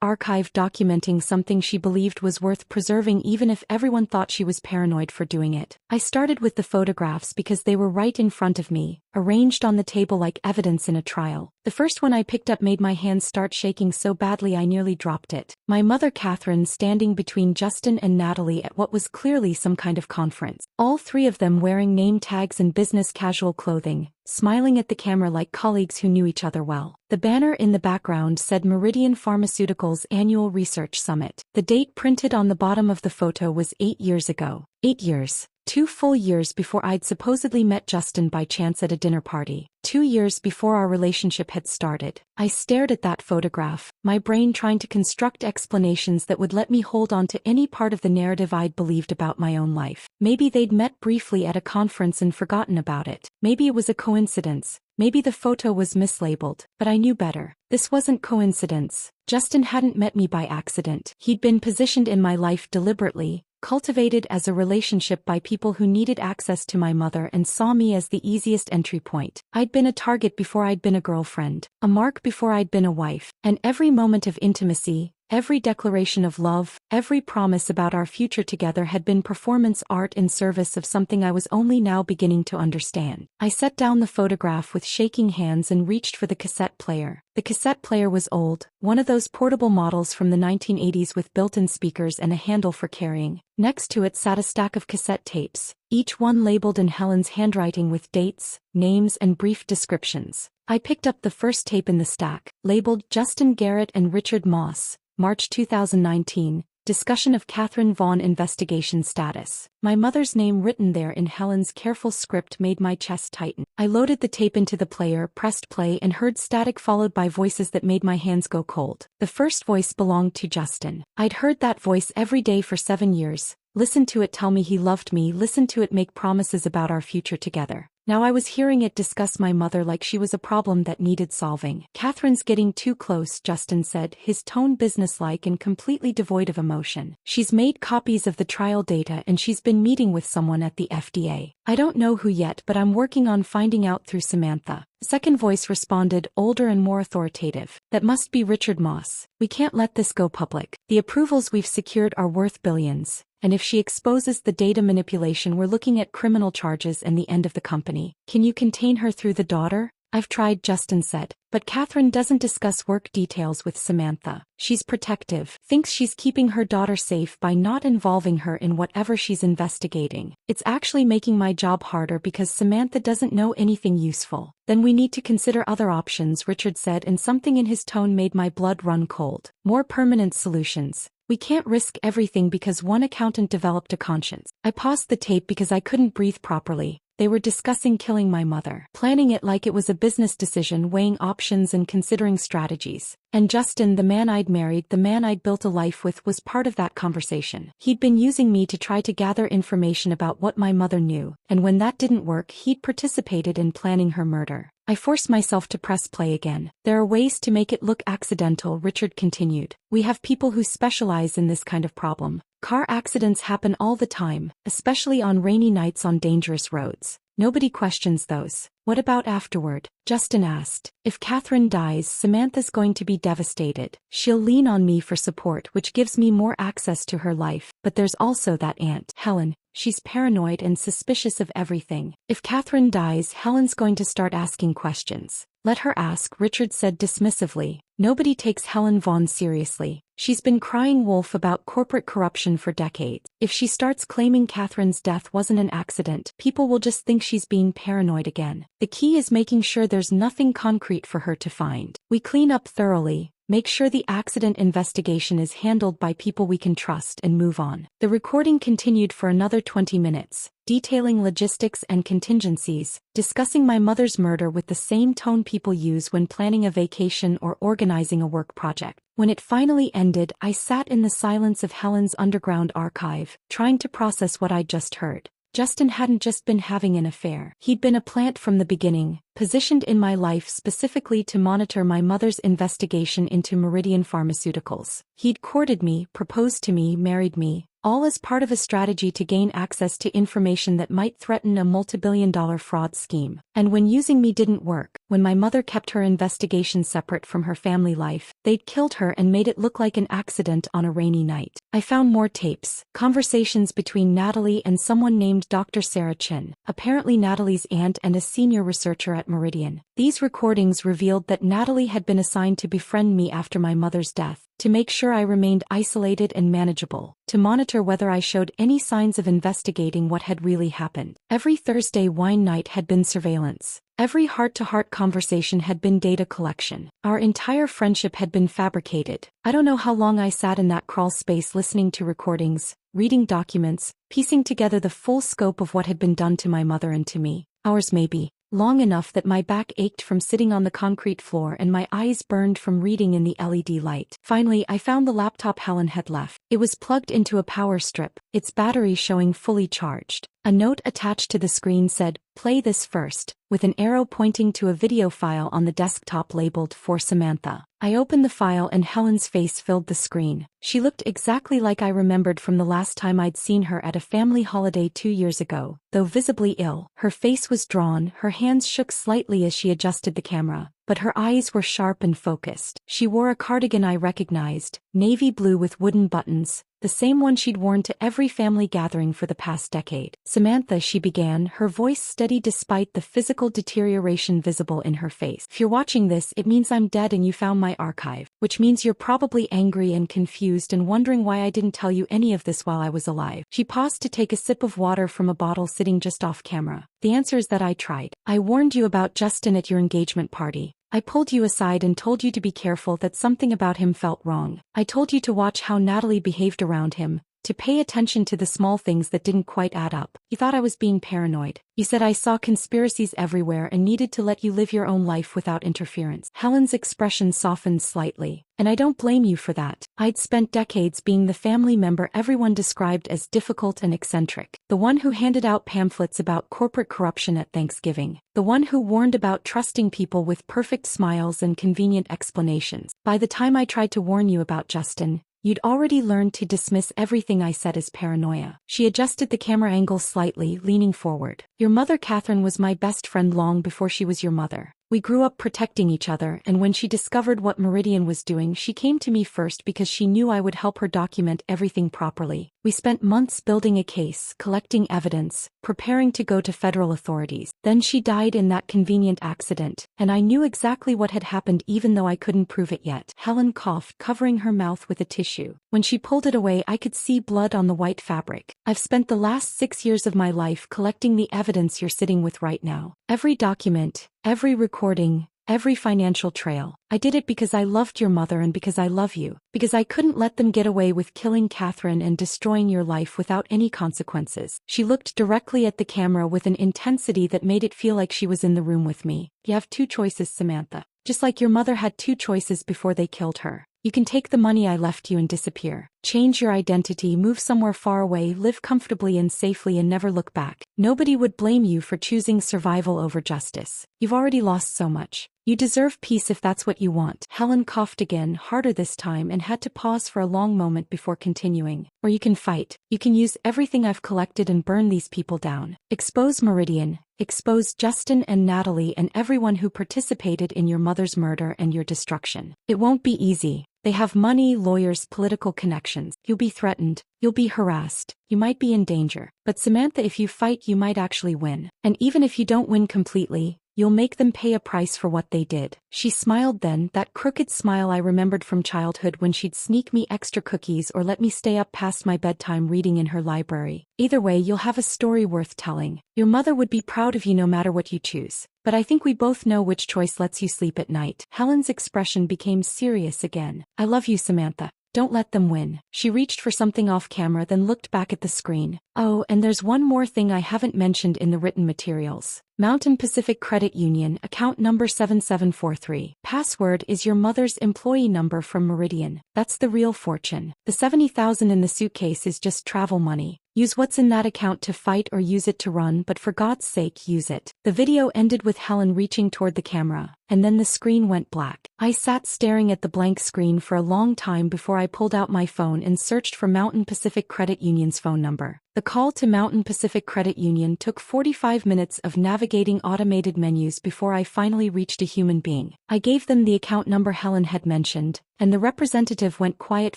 archive documenting something she believed was worth preserving even if everyone thought she was paranoid for doing it. I started with the photographs because they were right in front of me, arranged on the table like evidence in a trial. The first one I picked up made my hands start shaking so badly I nearly dropped it. My mother Catherine standing between Justin and Natalie at what was clearly some kind of conference. All three of them wearing name tags and business casual clothing, smiling at the camera like colleagues who knew each other well. The banner in the background said Meridian Pharmaceuticals Annual Research Summit. The date printed on the bottom of the photo was 8 years ago. 8 years. 2 full years before I'd supposedly met Justin by chance at a dinner party. 2 years before our relationship had started. I stared at that photograph, my brain trying to construct explanations that would let me hold on to any part of the narrative I'd believed about my own life. Maybe they'd met briefly at a conference and forgotten about it. Maybe it was a coincidence. Maybe the photo was mislabeled, but I knew better. This wasn't coincidence. Justin hadn't met me by accident. He'd been positioned in my life deliberately, cultivated as a relationship by people who needed access to my mother and saw me as the easiest entry point. I'd been a target before I'd been a girlfriend, a mark before I'd been a wife, and every moment of intimacy, every declaration of love, every promise about our future together had been performance art in service of something I was only now beginning to understand. I set down the photograph with shaking hands and reached for the cassette player. The cassette player was old, one of those portable models from the 1980s with built-in speakers and a handle for carrying. Next to it sat a stack of cassette tapes, each one labeled in Helen's handwriting with dates, names and brief descriptions. I picked up the first tape in the stack, labeled Justin Garrett and Richard Moss, March 2019, discussion of Catherine Vaughn investigation status. My mother's name written there in Helen's careful script made my chest tighten. I loaded the tape into the player, pressed play and heard static followed by voices that made my hands go cold. The first voice belonged to Justin. I'd heard that voice every day for 7 years, listened to it tell me he loved me, listened to it make promises about our future together. Now I was hearing it discuss my mother like she was a problem that needed solving. Catherine's getting too close, Justin said, his tone businesslike and completely devoid of emotion. She's made copies of the trial data and she's been meeting with someone at the FDA. I don't know who yet, but I'm working on finding out through Samantha. Second voice responded, older and more authoritative. That must be Richard Moss. We can't let this go public. The approvals we've secured are worth billions. And if she exposes the data manipulation, we're looking at criminal charges and the end of the company. Can you contain her through the daughter? I've tried, Justin said. But Catherine doesn't discuss work details with Samantha. She's protective, thinks she's keeping her daughter safe by not involving her in whatever she's investigating. It's actually making my job harder because Samantha doesn't know anything useful. Then we need to consider other options, Richard said, and something in his tone made my blood run cold. More permanent solutions. We can't risk everything because one accountant developed a conscience. I paused the tape because I couldn't breathe properly. They were discussing killing my mother, planning it like it was a business decision, weighing options and considering strategies. And Justin, the man I'd married, the man I'd built a life with, was part of that conversation. He'd been using me to try to gather information about what my mother knew, and when that didn't work, he'd participated in planning her murder. I forced myself to press play again. There are ways to make it look accidental, Richard continued. We have people who specialize in this kind of problem. Car accidents happen all the time, especially on rainy nights on dangerous roads. Nobody questions those. What about afterward? Justin asked. If Catherine dies, Samantha's going to be devastated. She'll lean on me for support, which gives me more access to her life. But there's also that aunt, Helen. She's paranoid and suspicious of everything. If Catherine dies, Helen's going to start asking questions. Let her ask, Richard said dismissively. Nobody takes Helen Vaughn seriously. She's been crying wolf about corporate corruption for decades. If she starts claiming Catherine's death wasn't an accident, people will just think she's being paranoid again. The key is making sure there's nothing concrete for her to find. We clean up thoroughly, make sure the accident investigation is handled by people we can trust, and move on. The recording continued for another 20 minutes, detailing logistics and contingencies, discussing my mother's murder with the same tone people use when planning a vacation or organizing a work project. When it finally ended, I sat in the silence of Helen's underground archive, trying to process what I'd just heard. Justin hadn't just been having an affair. He'd been a plant from the beginning, positioned in my life specifically to monitor my mother's investigation into Meridian Pharmaceuticals. He'd courted me, proposed to me, married me, all as part of a strategy to gain access to information that might threaten a multi-billion-dollar fraud scheme. And when using me didn't work, when my mother kept her investigation separate from her family life, they'd killed her and made it look like an accident on a rainy night. I found more tapes, conversations between Natalie and someone named Dr. Sarah Chin, apparently Natalie's aunt and a senior researcher at Meridian. These recordings revealed that Natalie had been assigned to befriend me after my mother's death, to make sure I remained isolated and manageable, to monitor whether I showed any signs of investigating what had really happened. Every Thursday wine night had been surveillance. Every heart-to-heart conversation had been data collection. Our entire friendship had been fabricated. I don't know how long I sat in that crawl space listening to recordings, reading documents, piecing together the full scope of what had been done to my mother and to me. Hours maybe. Long enough that my back ached from sitting on the concrete floor and my eyes burned from reading in the LED light. Finally, I found the laptop Helen had left. It was plugged into a power strip, its battery showing fully charged. A note attached to the screen said, "Play this first," with an arrow pointing to a video file on the desktop labeled "For Samantha." I opened the file and Helen's face filled the screen. She looked exactly like I remembered from the last time I'd seen her at a family holiday 2 years ago, though visibly ill. Her face was drawn, her hands shook slightly as she adjusted the camera, but her eyes were sharp and focused. She wore a cardigan I recognized, navy blue with wooden buttons, the same one she'd worn to every family gathering for the past decade. "Samantha," she began, her voice steady despite the physical deterioration visible in her face. "If you're watching this, it means I'm dead and you found my archive, which means you're probably angry and confused and wondering why I didn't tell you any of this while I was alive." She paused to take a sip of water from a bottle sitting just off camera. "The answer is that I tried. I warned you about Justin at your engagement party. I pulled you aside and told you to be careful, that something about him felt wrong. I told you to watch how Natalie behaved around him, to pay attention to the small things that didn't quite add up. You thought I was being paranoid. You said I saw conspiracies everywhere and needed to let you live your own life without interference." Helen's expression softened slightly. "And I don't blame you for that. I'd spent decades being the family member everyone described as difficult and eccentric. The one who handed out pamphlets about corporate corruption at Thanksgiving. The one who warned about trusting people with perfect smiles and convenient explanations. By the time I tried to warn you about Justin, you'd already learned to dismiss everything I said as paranoia." She adjusted the camera angle slightly, leaning forward. "Your mother Catherine was my best friend long before she was your mother. We grew up protecting each other, and when she discovered what Meridian was doing, she came to me first because she knew I would help her document everything properly. We spent months building a case, collecting evidence, preparing to go to federal authorities. Then she died in that convenient accident, and I knew exactly what had happened even though I couldn't prove it yet." Helen coughed, covering her mouth with a tissue. "When she pulled it away, I could see blood on the white fabric. I've spent the last 6 years of my life collecting the evidence you're sitting with right now. Every document, every recording, every financial trail. I did it because I loved your mother and because I love you, because I couldn't let them get away with killing Catherine and destroying your life without any consequences. She looked directly at the camera with an intensity that made it feel like she was in the room with me. You have two choices, Samantha. Just like your mother had two choices before they killed her. You can take the money I left you and disappear. Change your identity, move somewhere far away, live comfortably and safely and never look back. Nobody would blame you for choosing survival over justice. You've already lost so much. You deserve peace if that's what you want. Helen coughed again, harder this time, and had to pause for a long moment before continuing. Or you can fight. You can use everything I've collected and burn these people down. Expose Meridian. Expose Justin and Natalie and everyone who participated in your mother's murder and your destruction. It won't be easy. They have money, lawyers, political connections. You'll be threatened. You'll be harassed. You might be in danger. But Samantha, if you fight, you might actually win. And even if you don't win completely, you'll make them pay a price for what they did. She smiled then, that crooked smile I remembered from childhood when she'd sneak me extra cookies or let me stay up past my bedtime reading in her library. Either way, you'll have a story worth telling. Your mother would be proud of you no matter what you choose. But I think we both know which choice lets you sleep at night. Helen's expression became serious again. I love you, Samantha. Don't let them win. She reached for something off camera, then looked back at the screen. Oh, and there's one more thing I haven't mentioned in the written materials. Mountain Pacific Credit Union, account number 7743. Password is your mother's employee number from Meridian. That's the real fortune. The $70,000 in the suitcase is just travel money. Use what's in that account to fight or use it to run, but for God's sake, use it. The video ended with Helen reaching toward the camera, and then the screen went black. I sat staring at the blank screen for a long time before I pulled out my phone and searched for Mountain Pacific Credit Union's phone number. The call to Mountain Pacific Credit Union took 45 minutes of navigating automated menus before I finally reached a human being. I gave them the account number Helen had mentioned, and the representative went quiet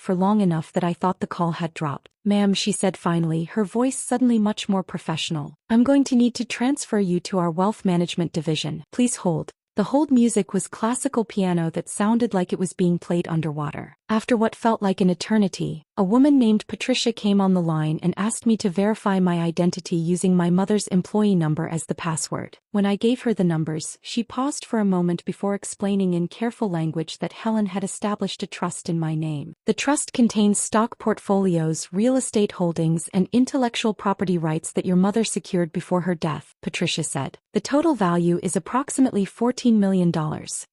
for long enough that I thought the call had dropped. Ma'am, she said finally, her voice suddenly much more professional. I'm going to need to transfer you to our wealth management division. Please hold. The hold music was classical piano that sounded like it was being played underwater. After what felt like an eternity, a woman named Patricia came on the line and asked me to verify my identity using my mother's employee number as the password. When I gave her the numbers, she paused for a moment before explaining in careful language that Helen had established a trust in my name. The trust contains stock portfolios, real estate holdings, and intellectual property rights that your mother secured before her death, Patricia said. The total value is approximately $14 million.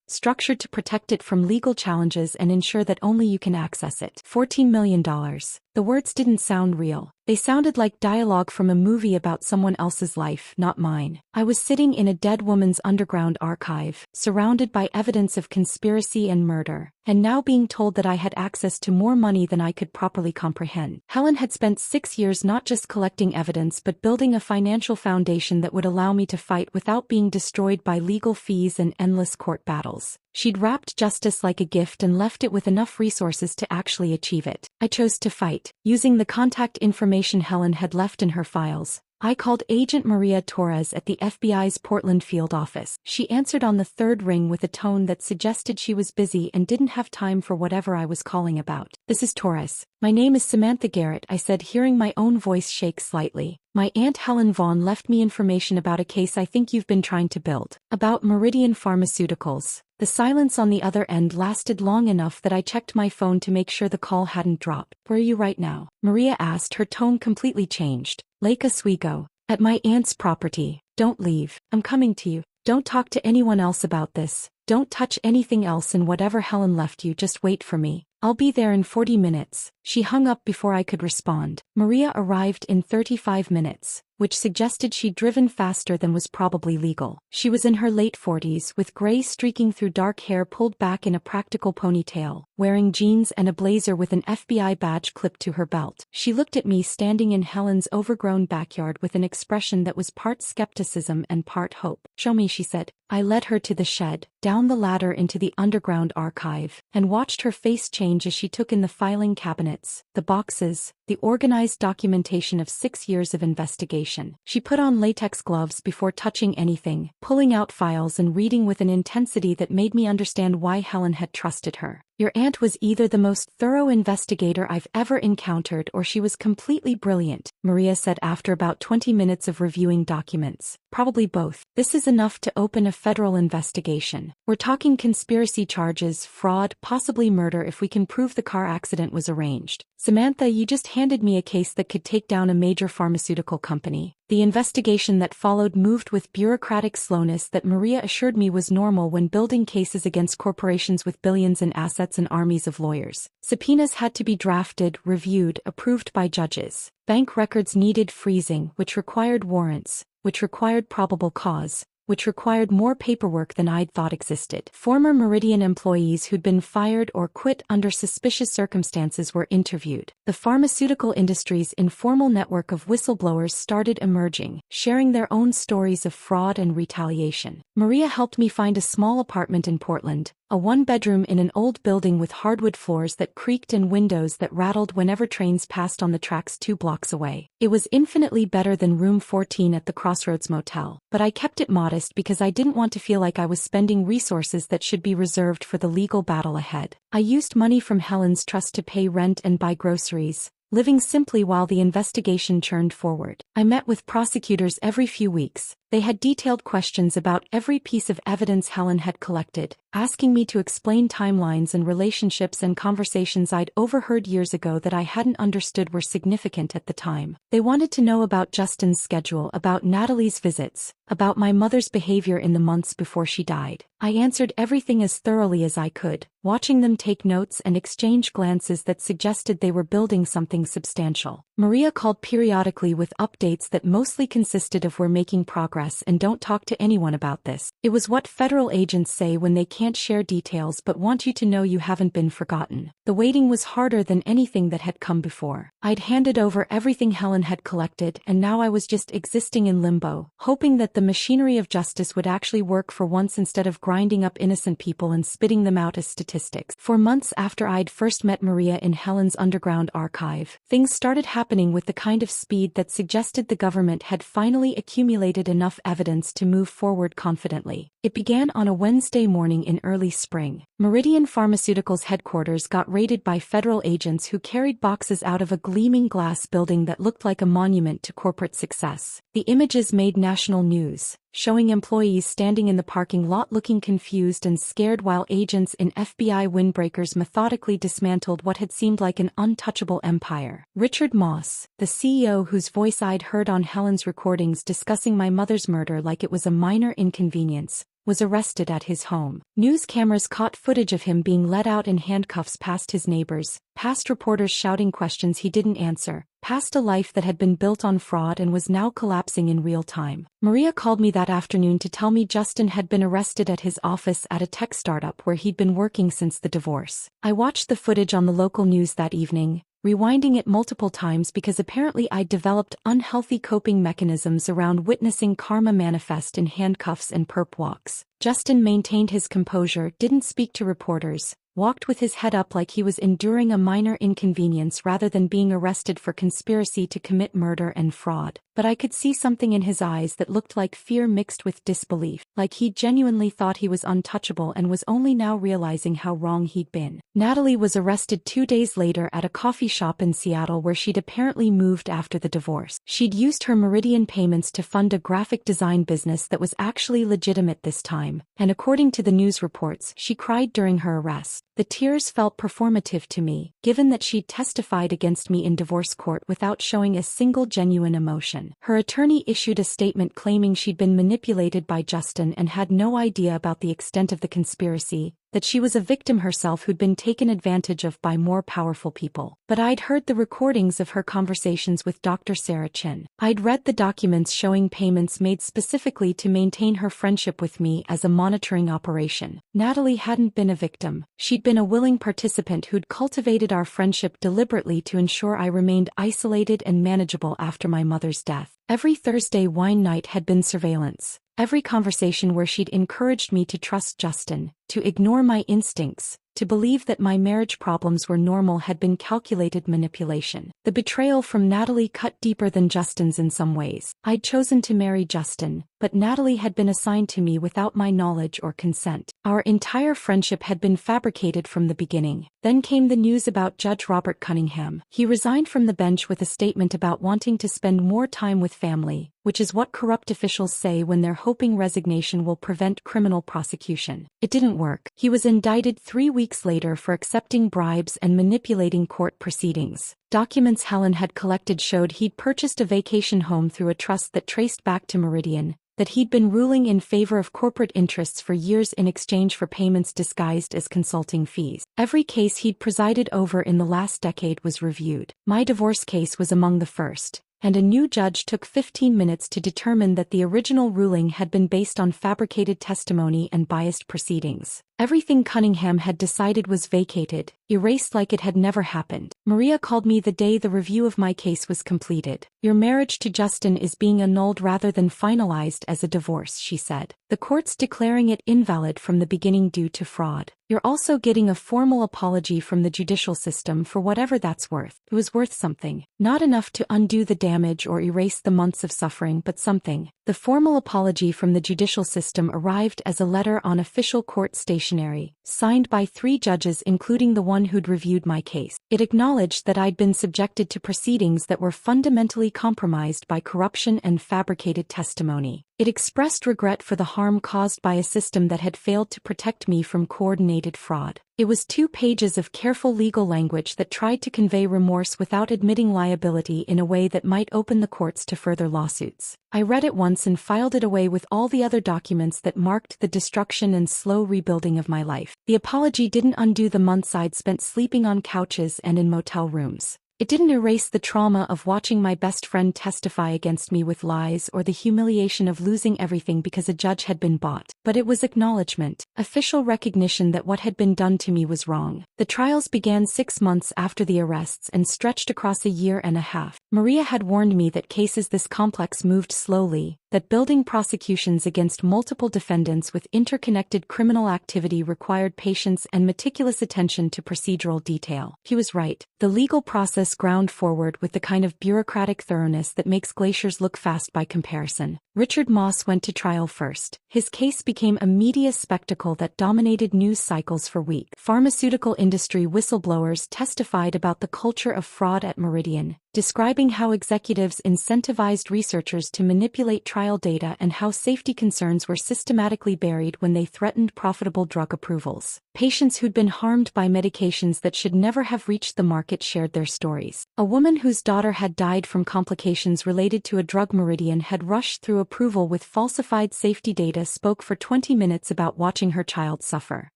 Structured to protect it from legal challenges and ensure that only you can access it. $14 million. The words didn't sound real. They sounded like dialogue from a movie about someone else's life, not mine. I was sitting in a dead woman's underground archive, surrounded by evidence of conspiracy and murder, and now being told that I had access to more money than I could properly comprehend. Helen had spent 6 years not just collecting evidence but building a financial foundation that would allow me to fight without being destroyed by legal fees and endless court battles. She'd wrapped justice like a gift and left it with enough resources to actually achieve it. I chose to fight. Using the contact information Helen had left in her files, I called Agent Maria Torres at the FBI's Portland field office. She answered on the third ring with a tone that suggested she was busy and didn't have time for whatever I was calling about. This is Torres. My name is Samantha Garrett, I said, hearing my own voice shake slightly. My Aunt Helen Vaughn left me information about a case I think you've been trying to build. About Meridian Pharmaceuticals. The silence on the other end lasted long enough that I checked my phone to make sure the call hadn't dropped. Where are you right now? Maria asked, her tone completely changed. Lake Oswego. At my aunt's property. Don't leave. I'm coming to you. Don't talk to anyone else about this. Don't touch anything else, and whatever Helen left you, just wait for me. I'll be there in 40 minutes. She hung up before I could respond. Maria arrived in 35 minutes, which suggested she'd driven faster than was probably legal. She was in her late 40s, with gray streaking through dark hair pulled back in a practical ponytail, wearing jeans and a blazer with an FBI badge clipped to her belt. She looked at me standing in Helen's overgrown backyard with an expression that was part skepticism and part hope. Show me, she said. I led her to the shed, down the ladder into the underground archive, and watched her face change as she took in the filing cabinets, the boxes, the organized documentation of 6 years of investigation. She put on latex gloves before touching anything, pulling out files and reading with an intensity that made me understand why Helen had trusted her. Your aunt was either the most thorough investigator I've ever encountered or she was completely brilliant, Maria said after about 20 minutes of reviewing documents. Probably both. This is enough to open a federal investigation. We're talking conspiracy charges, fraud, possibly murder if we can prove the car accident was arranged. Samantha, you just handed me a case that could take down a major pharmaceutical company. The investigation that followed moved with bureaucratic slowness that Maria assured me was normal when building cases against corporations with billions in assets and armies of lawyers. Subpoenas had to be drafted, reviewed, approved by judges. Bank records needed freezing, which required warrants, which required probable cause, which required more paperwork than I'd thought existed. Former Meridian employees who'd been fired or quit under suspicious circumstances were interviewed. The pharmaceutical industry's informal network of whistleblowers started emerging, sharing their own stories of fraud and retaliation. Maria helped me find a small apartment in Portland, a one-bedroom in an old building with hardwood floors that creaked and windows that rattled whenever trains passed on the tracks 2 blocks away. It was infinitely better than room 14 at the Crossroads Motel, but I kept it modest because I didn't want to feel like I was spending resources that should be reserved for the legal battle ahead. I used money from Helen's trust to pay rent and buy groceries, living simply while the investigation churned forward. I met with prosecutors every few weeks. They had detailed questions about every piece of evidence Helen had collected, asking me to explain timelines and relationships and conversations I'd overheard years ago that I hadn't understood were significant at the time. They wanted to know about Justin's schedule, about Natalie's visits, about my mother's behavior in the months before she died. I answered everything as thoroughly as I could, watching them take notes and exchange glances that suggested they were building something substantial. Maria called periodically with updates that mostly consisted of "we're making progress and don't talk to anyone about this." It was what federal agents say when they can't share details but want you to know you haven't been forgotten. The waiting was harder than anything that had come before. I'd handed over everything Helen had collected and now I was just existing in limbo, hoping that the machinery of justice would actually work for once instead of grinding up innocent people and spitting them out as statistics. For months after I'd first met Maria in Helen's underground archive, things started happening with the kind of speed that suggested the government had finally accumulated enough evidence to move forward confidently. It began on a Wednesday morning in early spring. Meridian Pharmaceuticals headquarters got raided by federal agents who carried boxes out of a gleaming glass building that looked like a monument to corporate success. The images made national news, showing employees standing in the parking lot looking confused and scared while agents in FBI windbreakers methodically dismantled what had seemed like an untouchable empire. Richard Moss, the CEO whose voice I'd heard on Helen's recordings discussing my mother's murder like it was a minor inconvenience, was arrested at his home. News cameras caught footage of him being led out in handcuffs past his neighbors, past reporters shouting questions he didn't answer, past a life that had been built on fraud and was now collapsing in real time. Maria called me that afternoon to tell me Justin had been arrested at his office at a tech startup where he'd been working since the divorce. I watched the footage on the local news that evening, rewinding it multiple times because apparently I'd developed unhealthy coping mechanisms around witnessing karma manifest in handcuffs and perp walks. Justin maintained his composure, didn't speak to reporters, walked with his head up like he was enduring a minor inconvenience rather than being arrested for conspiracy to commit murder and fraud. But I could see something in his eyes that looked like fear mixed with disbelief, like he genuinely thought he was untouchable and was only now realizing how wrong he'd been. Natalie was arrested 2 days later at a coffee shop in Seattle where she'd apparently moved after the divorce. She'd used her Meridian payments to fund a graphic design business that was actually legitimate this time, and according to the news reports, she cried during her arrest. The tears felt performative to me, given that she'd testified against me in divorce court without showing a single genuine emotion. Her attorney issued a statement claiming she'd been manipulated by Justin and had no idea about the extent of the conspiracy, that she was a victim herself who'd been taken advantage of by more powerful people. But I'd heard the recordings of her conversations with Dr. Sarah Chin. I'd read the documents showing payments made specifically to maintain her friendship with me as a monitoring operation. Natalie hadn't been a victim. She'd been a willing participant who'd cultivated our friendship deliberately to ensure I remained isolated and manageable after my mother's death. Every Thursday wine night had been surveillance. Every conversation where she'd encouraged me to trust Justin, to ignore my instincts, to believe that my marriage problems were normal had been calculated manipulation. The betrayal from Natalie cut deeper than Justin's in some ways. I'd chosen to marry Justin, but Natalie had been assigned to me without my knowledge or consent. Our entire friendship had been fabricated from the beginning. Then came the news about Judge Robert Cunningham. He resigned from the bench with a statement about wanting to spend more time with family, which is what corrupt officials say when they're hoping resignation will prevent criminal prosecution. It didn't work. He was indicted 3 weeks later for accepting bribes and manipulating court proceedings. Documents Helen had collected showed he'd purchased a vacation home through a trust that traced back to Meridian, that he'd been ruling in favor of corporate interests for years in exchange for payments disguised as consulting fees. Every case he'd presided over in the last decade was reviewed. My divorce case was among the first, and a new judge took 15 minutes to determine that the original ruling had been based on fabricated testimony and biased proceedings. Everything Cunningham had decided was vacated, erased like it had never happened. Maria called me the day the review of my case was completed. "Your marriage to Justin is being annulled rather than finalized as a divorce," she said. "The court's declaring it invalid from the beginning due to fraud. You're also getting a formal apology from the judicial system for whatever that's worth." It was worth something. Not enough to undo the damage or erase the months of suffering, but something. The formal apology from the judicial system arrived as a letter on official court stationery, signed by 3 judges including the one who'd reviewed my case. It acknowledged that I'd been subjected to proceedings that were fundamentally compromised by corruption and fabricated testimony. It expressed regret for the harm caused by a system that had failed to protect me from coordinated fraud. It was 2 pages of careful legal language that tried to convey remorse without admitting liability in a way that might open the courts to further lawsuits. I read it once and filed it away with all the other documents that marked the destruction and slow rebuilding of my life. The apology didn't undo the months I'd spent sleeping on couches and in motel rooms. It didn't erase the trauma of watching my best friend testify against me with lies or the humiliation of losing everything because a judge had been bought. But it was acknowledgement, official recognition that what had been done to me was wrong. The trials began 6 months after the arrests and stretched across a year and a half. Maria had warned me that cases this complex moved slowly, that building prosecutions against multiple defendants with interconnected criminal activity required patience and meticulous attention to procedural detail. He was right. The legal process ground forward with the kind of bureaucratic thoroughness that makes glaciers look fast by comparison. Richard Moss went to trial first. His case became a media spectacle that dominated news cycles for weeks. Pharmaceutical industry whistleblowers testified about the culture of fraud at Meridian, describing how executives incentivized researchers to manipulate trial data and how safety concerns were systematically buried when they threatened profitable drug approvals. Patients who'd been harmed by medications that should never have reached the market shared their stories. A woman whose daughter had died from complications related to a drug Meridian had rushed through approval with falsified safety data spoke for 20 minutes about watching her child suffer.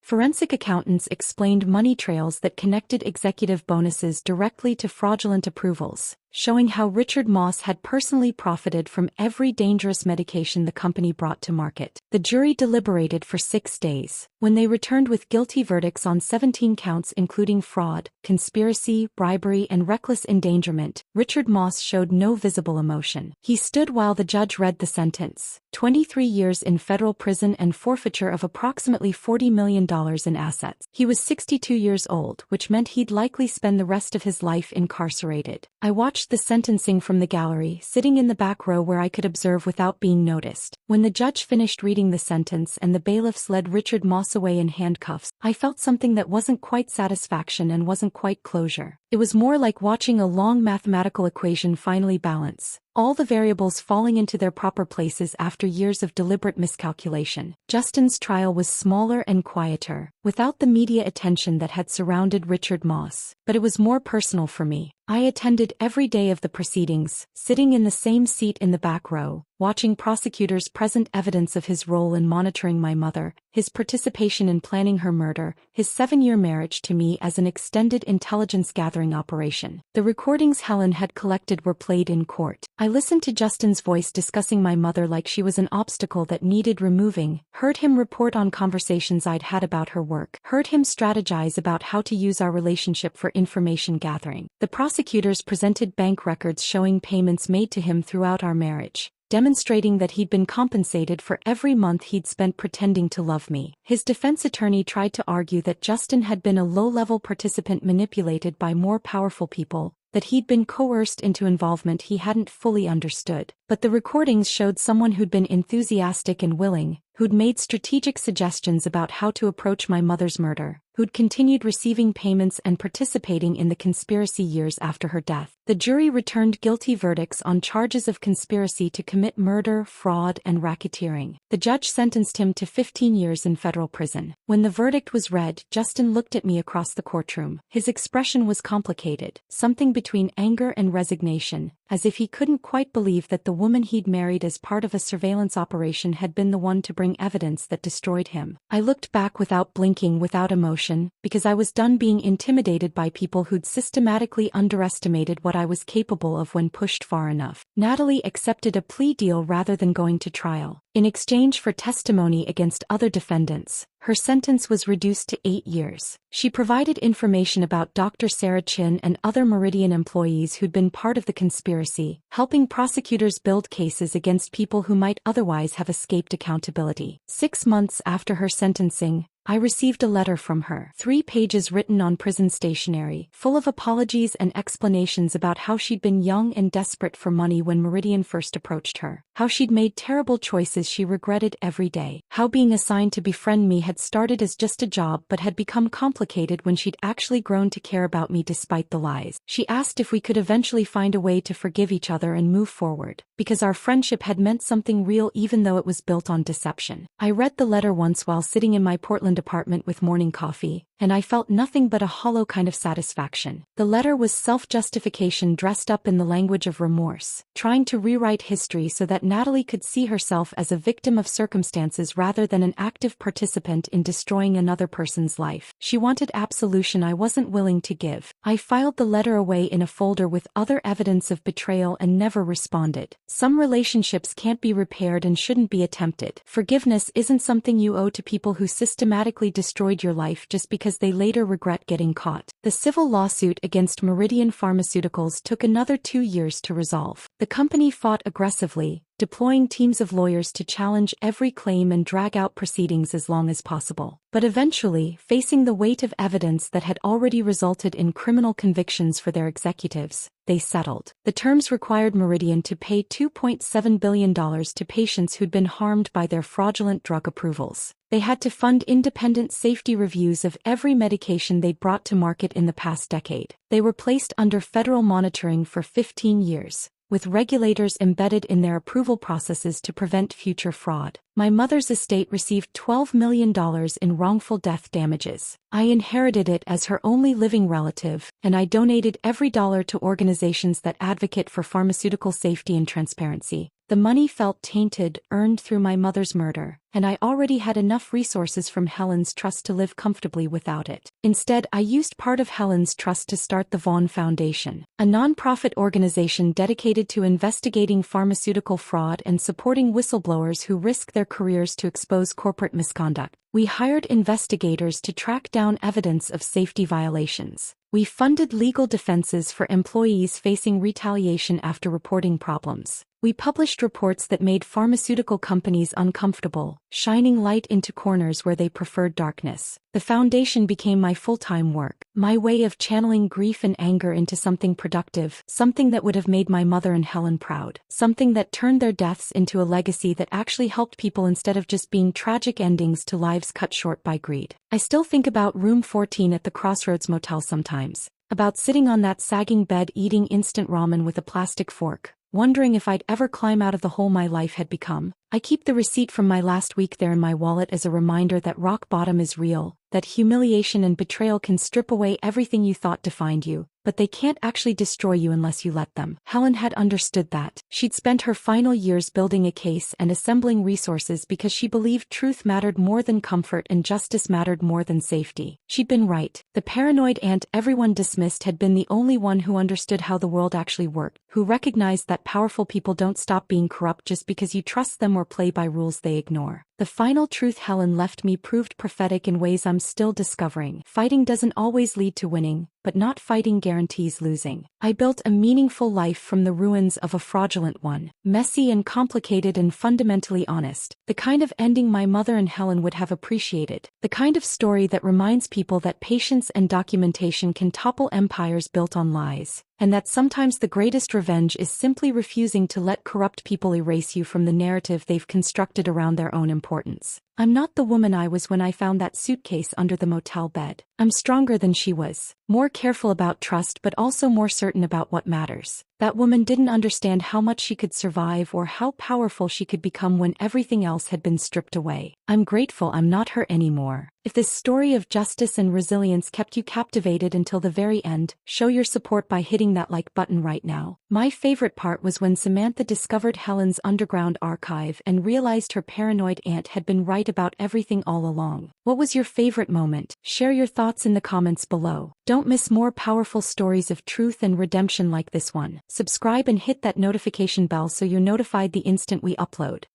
Forensic accountants explained money trails that connected executive bonuses directly to fraudulent approvals, showing how Richard Moss had personally profited from every dangerous medication the company brought to market. The jury deliberated for 6 days. When they returned with guilty verdicts on 17 counts including fraud, conspiracy, bribery and reckless endangerment, Richard Moss showed no visible emotion. He stood while the judge read the sentence: 23 years in federal prison and forfeiture of approximately $40 million in assets. He was 62 years old, which meant he'd likely spend the rest of his life incarcerated. I watched the sentencing from the gallery, sitting in the back row where I could observe without being noticed. When the judge finished reading the sentence and the bailiffs led Richard Moss away in handcuffs, I felt something that wasn't quite satisfaction and wasn't quite closure. It was more like watching a long mathematical equation finally balance, all the variables falling into their proper places after years of deliberate miscalculation. Justin's trial was smaller and quieter, without the media attention that had surrounded Richard Moss, but it was more personal for me. I attended every day of the proceedings, sitting in the same seat in the back row, watching prosecutors present evidence of his role in monitoring my mother, his participation in planning her murder, his 7-year marriage to me as an extended intelligence gathering operation. The recordings Helen had collected were played in court. I listened to Justin's voice discussing my mother like she was an obstacle that needed removing, heard him report on conversations I'd had about her work, heard him strategize about how to use our relationship for information gathering. The prosecutors presented bank records showing payments made to him throughout our marriage, demonstrating that he'd been compensated for every month he'd spent pretending to love me. His defense attorney tried to argue that Justin had been a low-level participant manipulated by more powerful people, that he'd been coerced into involvement he hadn't fully understood. But the recordings showed someone who'd been enthusiastic and willing, who'd made strategic suggestions about how to approach my mother's murder, who'd continued receiving payments and participating in the conspiracy years after her death. The jury returned guilty verdicts on charges of conspiracy to commit murder, fraud, and racketeering. The judge sentenced him to 15 years in federal prison. When the verdict was read, Justin looked at me across the courtroom. His expression was complicated, something between anger and resignation, as if he couldn't quite believe that the woman he'd married as part of a surveillance operation had been the one to bring evidence that destroyed him. I looked back without blinking, without emotion, because I was done being intimidated by people who'd systematically underestimated what I was capable of when pushed far enough. Natalie accepted a plea deal rather than going to trial. In exchange for testimony against other defendants, her sentence was reduced to 8 years. She provided information about Dr. Sarah Chin and other Meridian employees who'd been part of the conspiracy, helping prosecutors build cases against people who might otherwise have escaped accountability. 6 months after her sentencing, I received a letter from her, 3 pages written on prison stationery, full of apologies and explanations about how she'd been young and desperate for money when Meridian first approached her, how she'd made terrible choices she regretted every day, how being assigned to befriend me had started as just a job but had become complicated when she'd actually grown to care about me despite the lies. She asked if we could eventually find a way to forgive each other and move forward, because our friendship had meant something real even though it was built on deception. I read the letter once while sitting in my Portland apartment with morning coffee, and I felt nothing but a hollow kind of satisfaction. The letter was self-justification dressed up in the language of remorse, trying to rewrite history so that Natalie could see herself as a victim of circumstances rather than an active participant in destroying another person's life. She wanted absolution I wasn't willing to give. I filed the letter away in a folder with other evidence of betrayal and never responded. Some relationships can't be repaired and shouldn't be attempted. Forgiveness isn't something you owe to people who systematically destroyed your life just because they later regret getting caught. The civil lawsuit against Meridian Pharmaceuticals took another 2 years to resolve. The company fought aggressively, deploying teams of lawyers to challenge every claim and drag out proceedings as long as possible. But eventually, facing the weight of evidence that had already resulted in criminal convictions for their executives, they settled. The terms required Meridian to pay $2.7 billion to patients who'd been harmed by their fraudulent drug approvals. They had to fund independent safety reviews of every medication they'd brought to market in the past decade. They were placed under federal monitoring for 15 years, with regulators embedded in their approval processes to prevent future fraud. My mother's estate received $12 million in wrongful death damages. I inherited it as her only living relative, and I donated every dollar to organizations that advocate for pharmaceutical safety and transparency. The money felt tainted, earned through my mother's murder, and I already had enough resources from Helen's Trust to live comfortably without it. Instead, I used part of Helen's Trust to start the Vaughn Foundation, a nonprofit organization dedicated to investigating pharmaceutical fraud and supporting whistleblowers who risk their careers to expose corporate misconduct. We hired investigators to track down evidence of safety violations. We funded legal defenses for employees facing retaliation after reporting problems. We published reports that made pharmaceutical companies uncomfortable, shining light into corners where they preferred darkness. The foundation became my full-time work, my way of channeling grief and anger into something productive, something that would have made my mother and Helen proud, something that turned their deaths into a legacy that actually helped people instead of just being tragic endings to lives cut short by greed. I still think about room 14 at the Crossroads Motel sometimes, about sitting on that sagging bed eating instant ramen with a plastic fork, wondering if I'd ever climb out of the hole my life had become. I keep the receipt from my last week there in my wallet as a reminder that rock bottom is real, that humiliation and betrayal can strip away everything you thought defined you, but they can't actually destroy you unless you let them. Helen had understood that. She'd spent her final years building a case and assembling resources because she believed truth mattered more than comfort and justice mattered more than safety. She'd been right. The paranoid aunt everyone dismissed had been the only one who understood how the world actually worked, who recognized that powerful people don't stop being corrupt just because you trust them or play by rules they ignore. The final truth Helen left me proved prophetic in ways I'm still discovering. Fighting doesn't always lead to winning, but not fighting guarantees losing. I built a meaningful life from the ruins of a fraudulent one. Messy and complicated and fundamentally honest. The kind of ending my mother and Helen would have appreciated. The kind of story that reminds people that patience and documentation can topple empires built on lies. And that sometimes the greatest revenge is simply refusing to let corrupt people erase you from the narrative they've constructed around their own importance. I'm not the woman I was when I found that suitcase under the motel bed. I'm stronger than she was, more careful about trust but also more certain about what matters. That woman didn't understand how much she could survive or how powerful she could become when everything else had been stripped away. I'm grateful I'm not her anymore. If this story of justice and resilience kept you captivated until the very end, show your support by hitting that like button right now. My favorite part was when Samantha discovered Helen's underground archive and realized her paranoid aunt had been right about everything all along. What was your favorite moment? Share your thoughts in the comments below. Don't miss more powerful stories of truth and redemption like this one. Subscribe and hit that notification bell so you're notified the instant we upload.